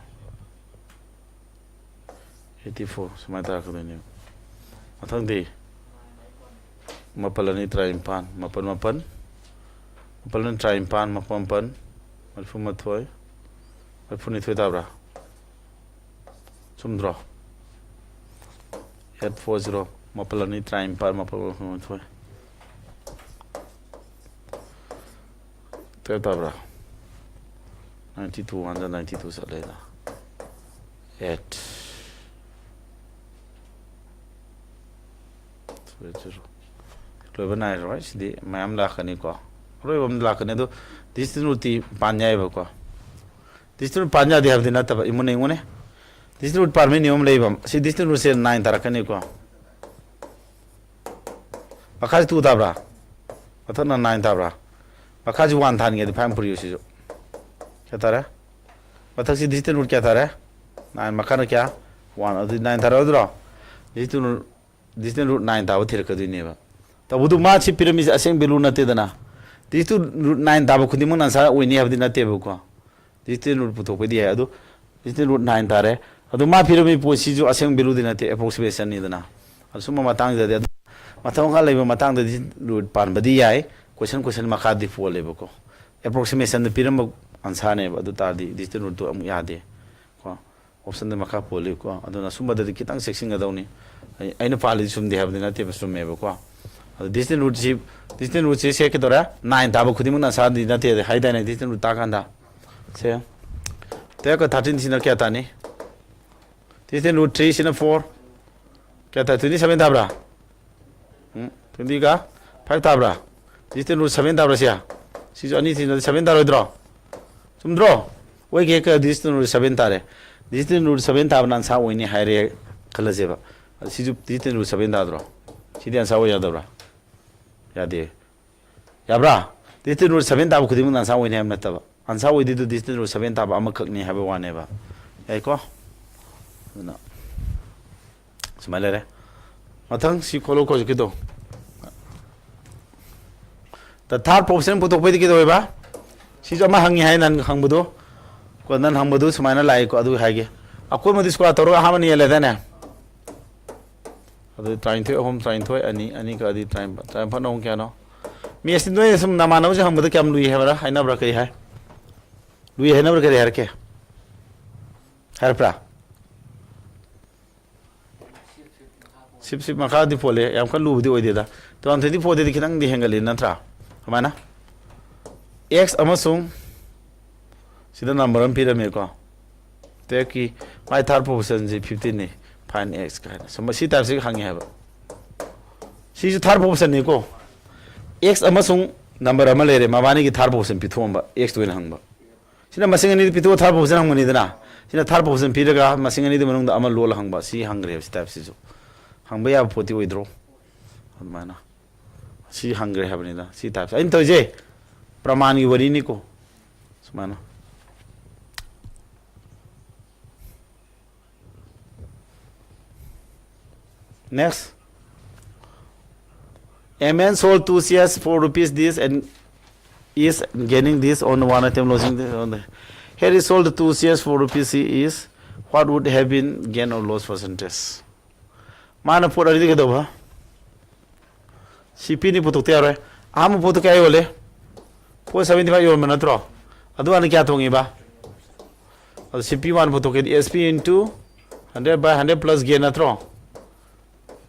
84. Semata aku ni. Matang di. Mapalani traimpan, mapan. Mapalani traimpan, mapan. Malfu mathoy. Malfu ni thoy tabra. Sumdro. 840. Mapalani traimpan, mapan mathoy. Tabra 92 under 92 salena 8 lo bana right di mayam la khani ko ro bam la khani do disnuti panya eba ko disnut panya di havdina tab imune disnut parme niom leibam si disnut se 9 tarakani ko akhari tu tabra athana 9 tabra Akaji one thani the pam produce क्या था रे मतलब सी digital root क्या था रे nine मकान क्या one अदि नाइन था रे उधर डिजिटल रूट नाइन था वो थिर कर दी नहीं बा तब वो तो माँ ची पिरामिड असेंग बिलू नते दना डिजिटल रूट नाइन था वो खुदी मुन अंसार वो नहीं हफ्ते नते वो को डिजिटल रूट पुतो कोई दिया है तो डिजिटल रूट नाइन था रे अदो माँ पिरामिड पोसी जो असेंग बिलू दिन नते अप्रोक्सीमेशन नहीं दना असुमा मातांग जाते mathang kha leba matang da root pan badi yai question makha di fo leba ko approximation the piram answer ne adu tar di distant root to am yade ko option the makha pole ko aduna sumba da kitang section ga dawni aina pali sum de have na te sum me ko distant root se ke dora 9 ta ba khudi na sa di na te hai da ne distant root ta kan da se te ko 13 sina kya ta ni distant root 3 sina 4 kya ta 27 ta bra 20 ka 5 ta bra distant root 7 ta bra sia si jo ani sina 7 ta ro dro sum dro oi ke ka distant root 7 ta re distant root 7 ta ban sa oi ni hai re khala je ba si ju distant root 7 ta dro si dian sa oi ya da bra ya de ya bra distant root 7 ta ba khudi mun sa oi ni am na ta ba an sa oi di distant root 7 ta ba am khak ni ha ba wa ne ba ai ko na smile re mathang si kholo ko ki do the third proportion putok pe ki do ba si jo ma hangi hai nan hang bu do ko nan hang bu do smaina lai ko adu hai ge akoi mo dis ko toro ha mani le da ne adu trying to home trying to ani ka di time pa no kya no mi asin no sum na ma no je hang bu do kyam lui hai bara hai na bra kai hai lui hai na bra kai har ke har pra sip makha di pole yam kan lu di oi de da to an thedi pode di kinang di hengal na tra mana x amasung sida number am pyramid ko te ki my third proportion ji 15 ni find x ka so ma si tar si hangi ha ba si ju third proportion ni ko x amasung number am le re ma bani ki third proportion pi thom ba x to hang ba sina masing ani pi to third proportion hang ni dana sina third proportion pi daga masing ani de manung da amal lol hang ba si hang re si type si ju hangba ya poti oidro mana si hangre habni da si type ain to je praman gi wari ni ko sumana next a man sold 2 shares for rupees this and is gaining this on one item losing this on the here he sold 2 shares for rupees he is what would have been gain or loss percentage mana put ari ke do ba cp ni putu te are am putu kai ole 475 yo mana tro adu an kya thongi ba adu cp1 putu ke sp into 100 by 100 plus gain na tro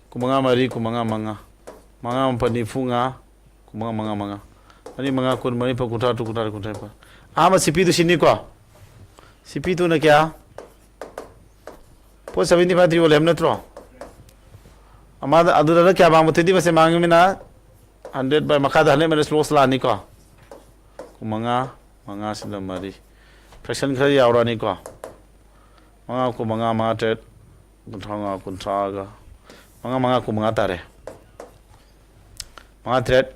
kumanga mari kumanga manga pani funga kumanga manga ani manga kun mari pa kuta tu kuta pa am cp tu sini ko cp tu na kya 475 yo le na tro amada adura kya bang muthi base mangi mina 100 by makha da hale minus loss la ni ko kumanga sila mari fraction khari yaura ni ko manga ko manga ma tet kunthanga ga manga ko manga tare manga thread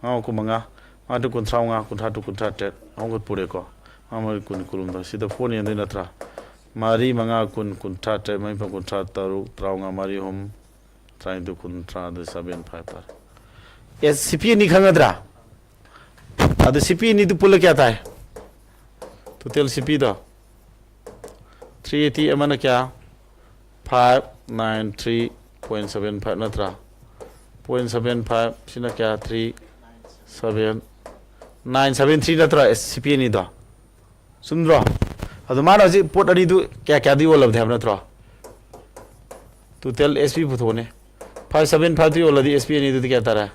manga ko manga ma tu kunthanga kuntha tet ong pure ko amari kun kulum da sida phone yen na tra mari manga kuntha tet mai pa kuntha taru traunga mari hom trying to contra the 75 par yes cp ni khangadra adu cp ni tu pula kya tha hai to tel cp da 380 amana kya 593.75 natra 0.75 sina kya 37973 natra cp ni da sundro adu mara ji pot ani du kya di olab dham natra to tel sp puthone 5753 already SP ni tu kya tara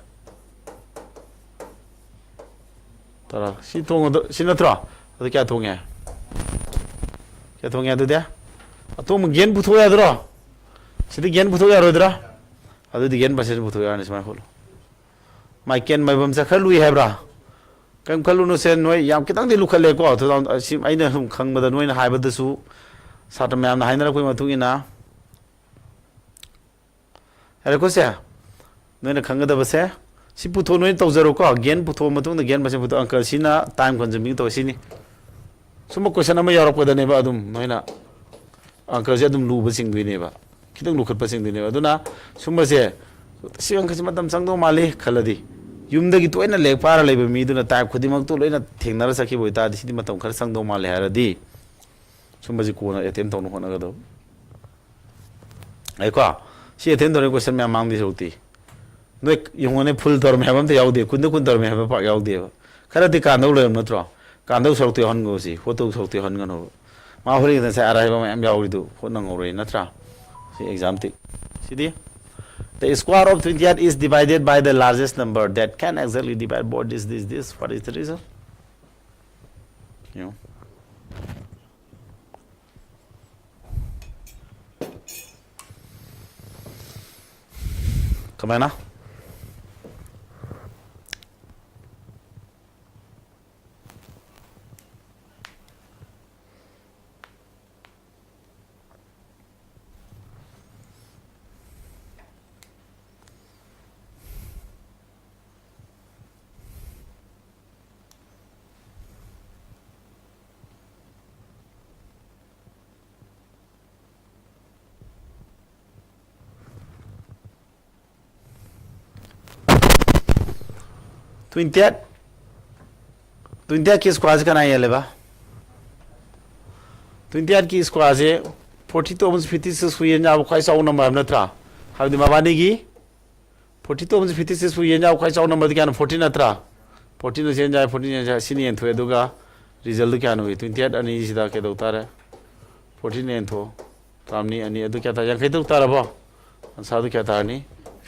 si thong si na tra adu kya thong hai tu dia atom gen putho ya dra si gen putho ya ro dra adu gen percent putho ya ni smai hol mai ken mai bam sa khalu hai bra kam khalu no sen noi yam kitang de lu khale ko to si aina hum khang ba da noi na hai ba da su satam yam na hai na ko ma tu ina are ko se no na khanga da ba se si putho no to zero ko again putho ma tu na again ba se putho anka sina time consuming to sini suma question ama yaro ko da ne ba adum no na anka je adum lu ba sing ne ba kitang lu khat ba sing ne ba duna suma se si anka si matam sang do mali khaladi yum da gi to ina le para le ba mi duna ta khudi mak to loina thengna ra sakhi boi ta di si matam khar sang do mali haradi suma ji ko na attempt to no hona ga do ai ko si attempt to question me mang di sauti ꯅꯣꯏ ꯌꯦꯡꯉꯣꯅꯦ ꯐꯨꯜ ꯇꯧꯔꯝꯃꯦ ꯍꯥꯏꯕ ꯑꯝꯇ ꯌꯥꯎꯗꯦ ꯀꯨꯟꯗ ꯇꯧꯔꯝꯃꯦ ꯍꯥꯏꯕ ꯄꯥꯛ ꯌꯥꯎꯗꯦꯕ ꯈꯔꯗꯤ ꯀꯥꯟꯗꯧ ꯂꯩꯔꯝ ꯅꯠꯇ꯭ꯔꯣ ꯀꯥꯟꯗꯧ ꯁꯔꯨꯛꯇꯤ ꯍꯣꯠꯅꯒꯣꯁꯤ ꯍꯣꯠꯇꯧ ꯁꯔꯨꯛꯇꯤ ꯍꯣꯠꯅꯒꯅꯣꯕ ꯃꯥ ꯍꯣꯔꯦꯟ ꯉꯁꯥꯏ ꯑꯔꯥꯏꯕ ꯃꯌꯥꯝ ꯌꯥꯎꯔꯤꯗꯨ ꯍꯣꯠꯅꯉꯧꯔꯣꯏ ꯅꯠꯇ꯭ꯔꯥ ꯁꯤ ꯑꯦꯛꯖꯥꯝꯇꯤ ꯁꯤꯗꯤ the square of 28 is divided by the largest number that can exactly divide both this what is the reason you know kemana 28 28 की स्क्वायर का ना ये लेबा 28 की स्क्वायर से 42 56 हुई ना खाई साउ नंबर नत्रा हाबदि माबानी की 42 56 हुई ना खाई साउ नंबर क्या 14 नत्रा 14 से जाए 14 जाए सिनी एंथो एदुगा रिजल्ट क्या हुई 28 अनि सिदा के दोतारे 14 एंथो तामनी अनि एदु क्या था या के दोतारबो सादु क्या था नि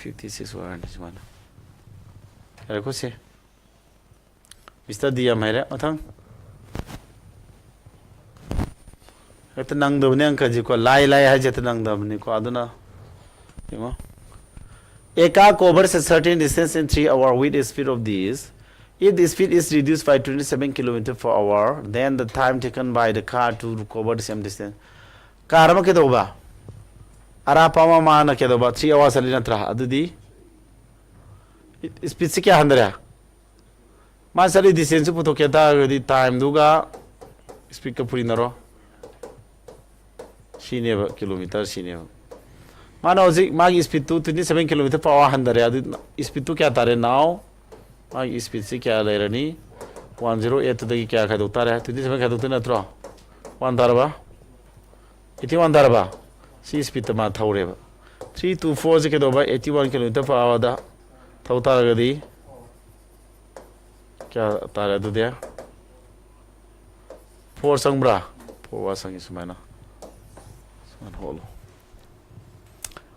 56 वन इसमाना अरे कुछ है Mr. Diam hai re mathang eta nang do ne ka ji ko lai hai je ta nang do ne ko aduna yemo a car covers a certain distance in 3 hours with the speed of this if the speed is reduced by 27 km per hour then the time taken by the car to cover the same distance car ma ke do ba ara pa ma na ke do ba 3 hours ali natra adudi speed se kya handra मासली distance पुतो केता गदि time दुगा speed का पुरी नरो सिनेब kilometre सिनेब मानो हजिक मागी speed टू 27 किलोमीटर पर आवर हंदरे अदि स्पीड टू क्या तारे नाउ मागी स्पीड से क्या लेरनी 108 दगी क्या खादो तारे 27 खादो नत्रो 1 दारबा 81 दारबा सी स्पीड मा थौरेब 324 से के दोबा 81 किलोमीटर पर आवर दा थौ तारगदि क्या तारे दो दिया 4 संग्रा 4 वा संगी सुमाना सुमान होलो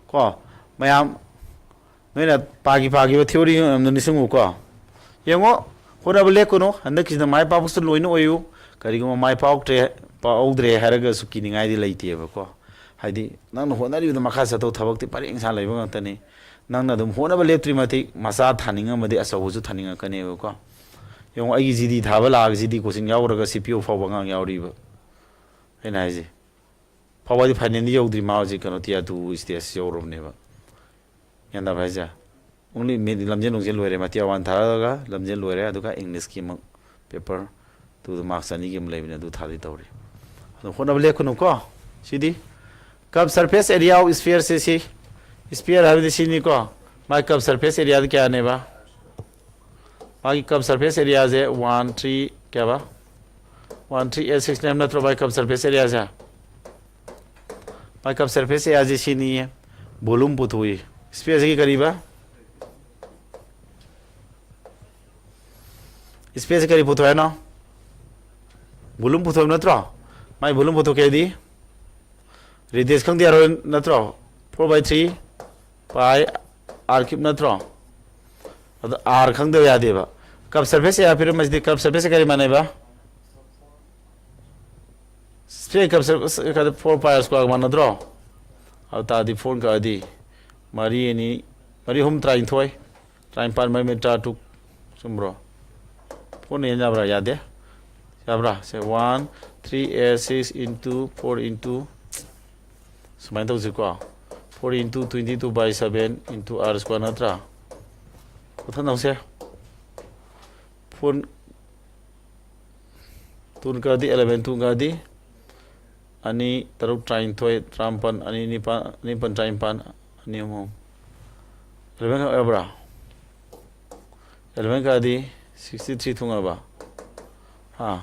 को मयाम नैना पागी व थ्योरी निसंगु को यंगो होराब लेकुनो हंदक किना माय पाबुस लोइनो ओयु करिगो माय पाउक्ट्रे पाउद्रे हारगा सुकिनिंगाय दि लैतेबा को हाइदि नंग होनारि द मखा सतो थबक्ति परेंग सा लैबा ngतने नंग ना दम होनाब लेत्रि मति मसा थानिंगा मदि असौजु थानिंगा कनेबा को yung ai gidi thaba la gidi coaching yauraga cpu fawa ngang yauriba ena haji fawa di final yaudri ma ji kano tia tu stage yaurum ne ba yanda bhaja only me lamjen nongje loire ma tia wan tharaga lamjen loire aduga english ki mak paper tu marks ani gi mlai du thali tawri no khona bale kuno ko sidi curve surface area of sphere se si sphere habi sini ko my curve surface area kya ne ba बाकी कब surface area है 13 क्या बा 1386 name नत्रो बाकी कब surface area है बाकी कब सरफेस एरिया जैसी नहीं है वॉल्यूम पुत हुई स्पेस की करीब है स्पेस करीब पुत है ना वॉल्यूम पुत हो नत्रो माय वॉल्यूम पुत क्या दी रेडियस खंग दिया रो नत्रो 4/3 पाई आर क्यूब नत्रो आर खंग दे याद है बा कब सरफेस या फिर मजदी कब सरफेस करी माने बा स्पेस कब सरफेस का 4 पाई स्क्वायर माने द्रो अब तादी फोन का दी मरी एनी मरी हम ट्राइन थोय ट्राइन पार में टा टू सुमरो फोन ये जाबरा याद है जाबरा से 1 3 6 into 4 into समाइन तो जिको 4 into 22/7 into r square नत्रा कथन नौसे फोन तुन का दी 11 तुन का दी अनि तरुक ट्राइन थोय ट्रामपन अनि निपन ट्राइमपन अनि हम 11 का एब्रा 11 का दी 63 थुंगा बा हां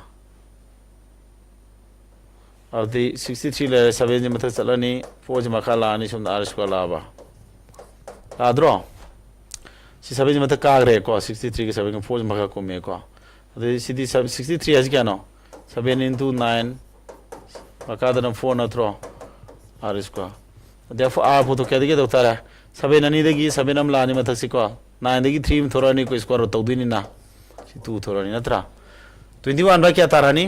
अब दी 63 ले 7 जे मथे चलनी 4 जे मखा लानी सुम आर स्क्वायर लाबा लाद्रो सी 7 मत काग्रे को 63 के 7 के 4 मका को मे को अदे सिदी 63 आज क्या नो 7 into 9 मका दन 4 नत्रो आर इसको therefore r फोटो क्या दिखे दोता है 7 अनि दगी 7 हम लाने मत सिको 9 दगी 3 में थोड़ा नहीं को स्क्वायर तो दुनी ना 2 थोड़ा नहीं नत्रा 21 बा क्या तारानी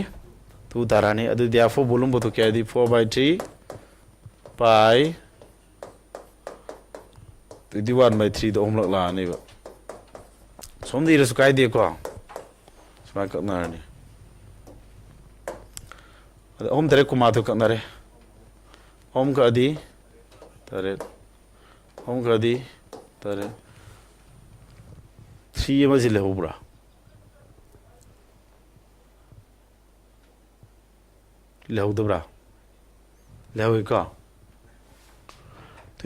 2 तारानी अदे therefore वॉल्यूम फोटो क्या दी 4/3 pi 21/3 तो हम लोग लाने बा सोमदी रसु काय दे को स्मार्ट करना है हम तेरे को मातो करना रे हम का दी तेरे हम का दी तेरे 3 में जिले हो बरा ले हो दबरा ले हो का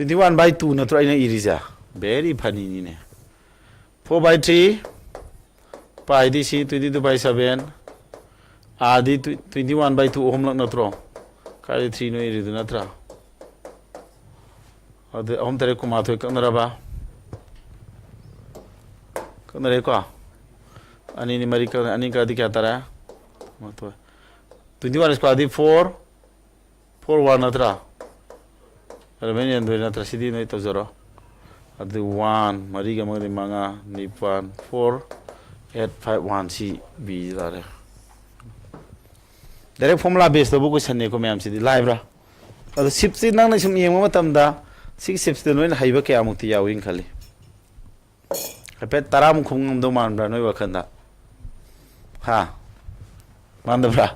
21/2 ना तो इन्हें इरिजा very funny नी ने 4/3 pi दी सी 22/7 आदि 21/2 हम लोग नत्रो काले 3 नो इरिदु नत्रा अदे हम तेरे को माथो कनरबा कनरे को अनि नि मरी का अनि का दि क्या तारा माथो 21 इसको आदि 4 1 नत्रा अरे मैंने अंदर नत्रा सीधी नहीं तो जरो अदे 1 मरी का मगदि मंगा निपान 4 8 5 1 सी बी दारे डायरेक्ट फॉर्मूला बेस तो क्वेश्चन ने को मैम सिदी लाइव रा अदो शिफ्ट सि नंग न सुम येंग मतमदा सिक्स शिफ्ट तो नोइन हाइबा क्या मुक्ति याविन खाली हपे तरा मु खुंगम दो मानब्रा नोइ वखंदा हा मानदब्रा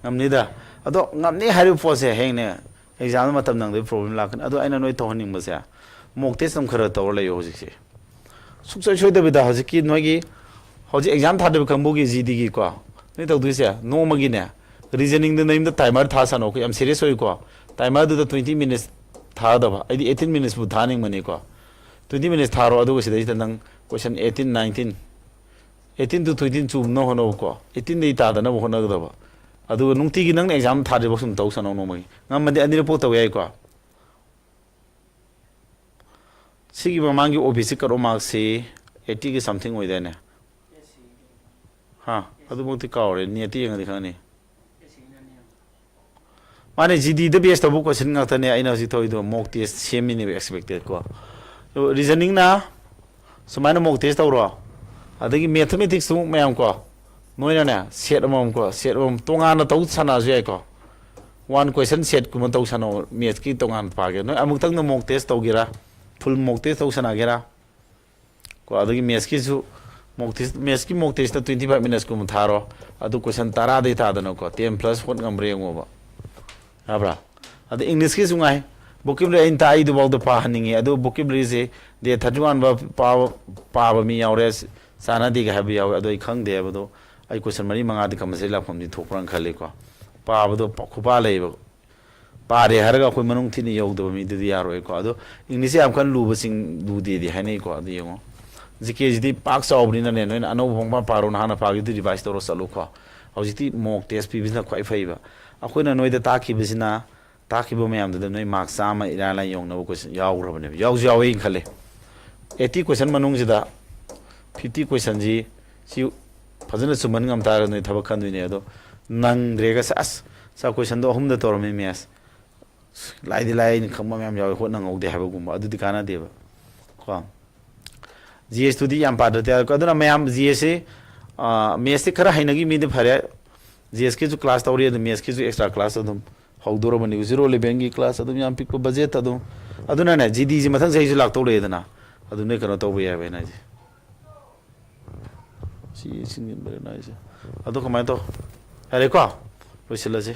नमनिदा अदो ngamni हाइरु पोसे हेंगने एग्जाम मतम नंग दे प्रॉब्लम लाखन अदो आइना नोइ तोहनिंग बसे मोक टेस्ट सम खरा तौर लयो हजिसे सुक्सय सोइदबिदा हजिकी नोइगी हजि एग्जाम थादब खंबुगी जीडी की को नहीं तो दूसरे नोमगी ने reasoning the name the timer था सनो को हम सीरियस होई को टाइमर द 20 मिनट्स था दबा आइदी 18 मिनट्स बु थानिंग मनी को 20 मिनट्स थारो अदु को सिदै तंग क्वेश्चन 18 19 18 to 20 चुम न होनो को 18 दे ता दना होनो दबा अदु नुंती गी नंग एग्जाम थादे बसुम तौ सनो नोमगी ngam मदे अनि रिपोर्ट तौ याई को सिगी ममांगी ओबीसी करो मार्क्स से 80 के समथिंग होई देने हां अदु मोति कावरे नियति यंग दिखाने माने जीडी द बेस्ट तबु question ngakta ne aina ji thoi do mock test semini expected ko so reasoning na sumaina mock test tawro adagi mathematics su mayam ko noina ne set amom ko set amom tonga na tau sana jai ko one question set ku tau sano math ki tongan pa ge no amuk tang na mock test tawgira full mock test tau sana gera ko adagi math ki su mock test 25 minutes ko tharo adu question tara de ta dano ko 10 plus hot ngamre ngoba abra adu english ki sungai vocabulary in tai du bawda pa haningi adu vocabulary se de 31 ba mi yaure sana di ga habi yaw adu khang de bado ai question mari manga di kam se la phom di thokran khale ko pa bado khupa lei ba pa re har ga khoi manung thini yaw do mi di yaroi ko adu english am kan lu ba sing du di hanei ko adu yengo GKJD पाक साउबनी ने नोइन अनो भोंबा पारो नाना पागी दि revise तोरो सलो खो हौजिति mock test P बिजना खै faba अखोइना नोइदा ताखि बिजना ताखिबो मयाम the नोइ marks Sama इराला योंगनो question याउरबने याउ इन खले 80 question मनुंग जिदा 50 question जी सी फजन सुमन ngam ता नोइ थबक खन्दुइने अदो नंग रेगा सस सा क्वेश्चन दो हम द तोरमे मेस लाइदि लाइन खम्मा मयाम याउ हो नंग औदे हाबो गुम्बा अदु दिकाना देबा को GS to the Ampado, Kaduna Mayam GS, Messi Kara Hinagi made the Pare, GSK to class Tauri, the Meski to extra class of them, how Doroman, Zero Lebengi class of the young people Bazeta, Aduna, GD, Matan says like Toledana, Adunaka not over here, very nice. She is singing very nice. Adocomato, Harico, Rosilasi.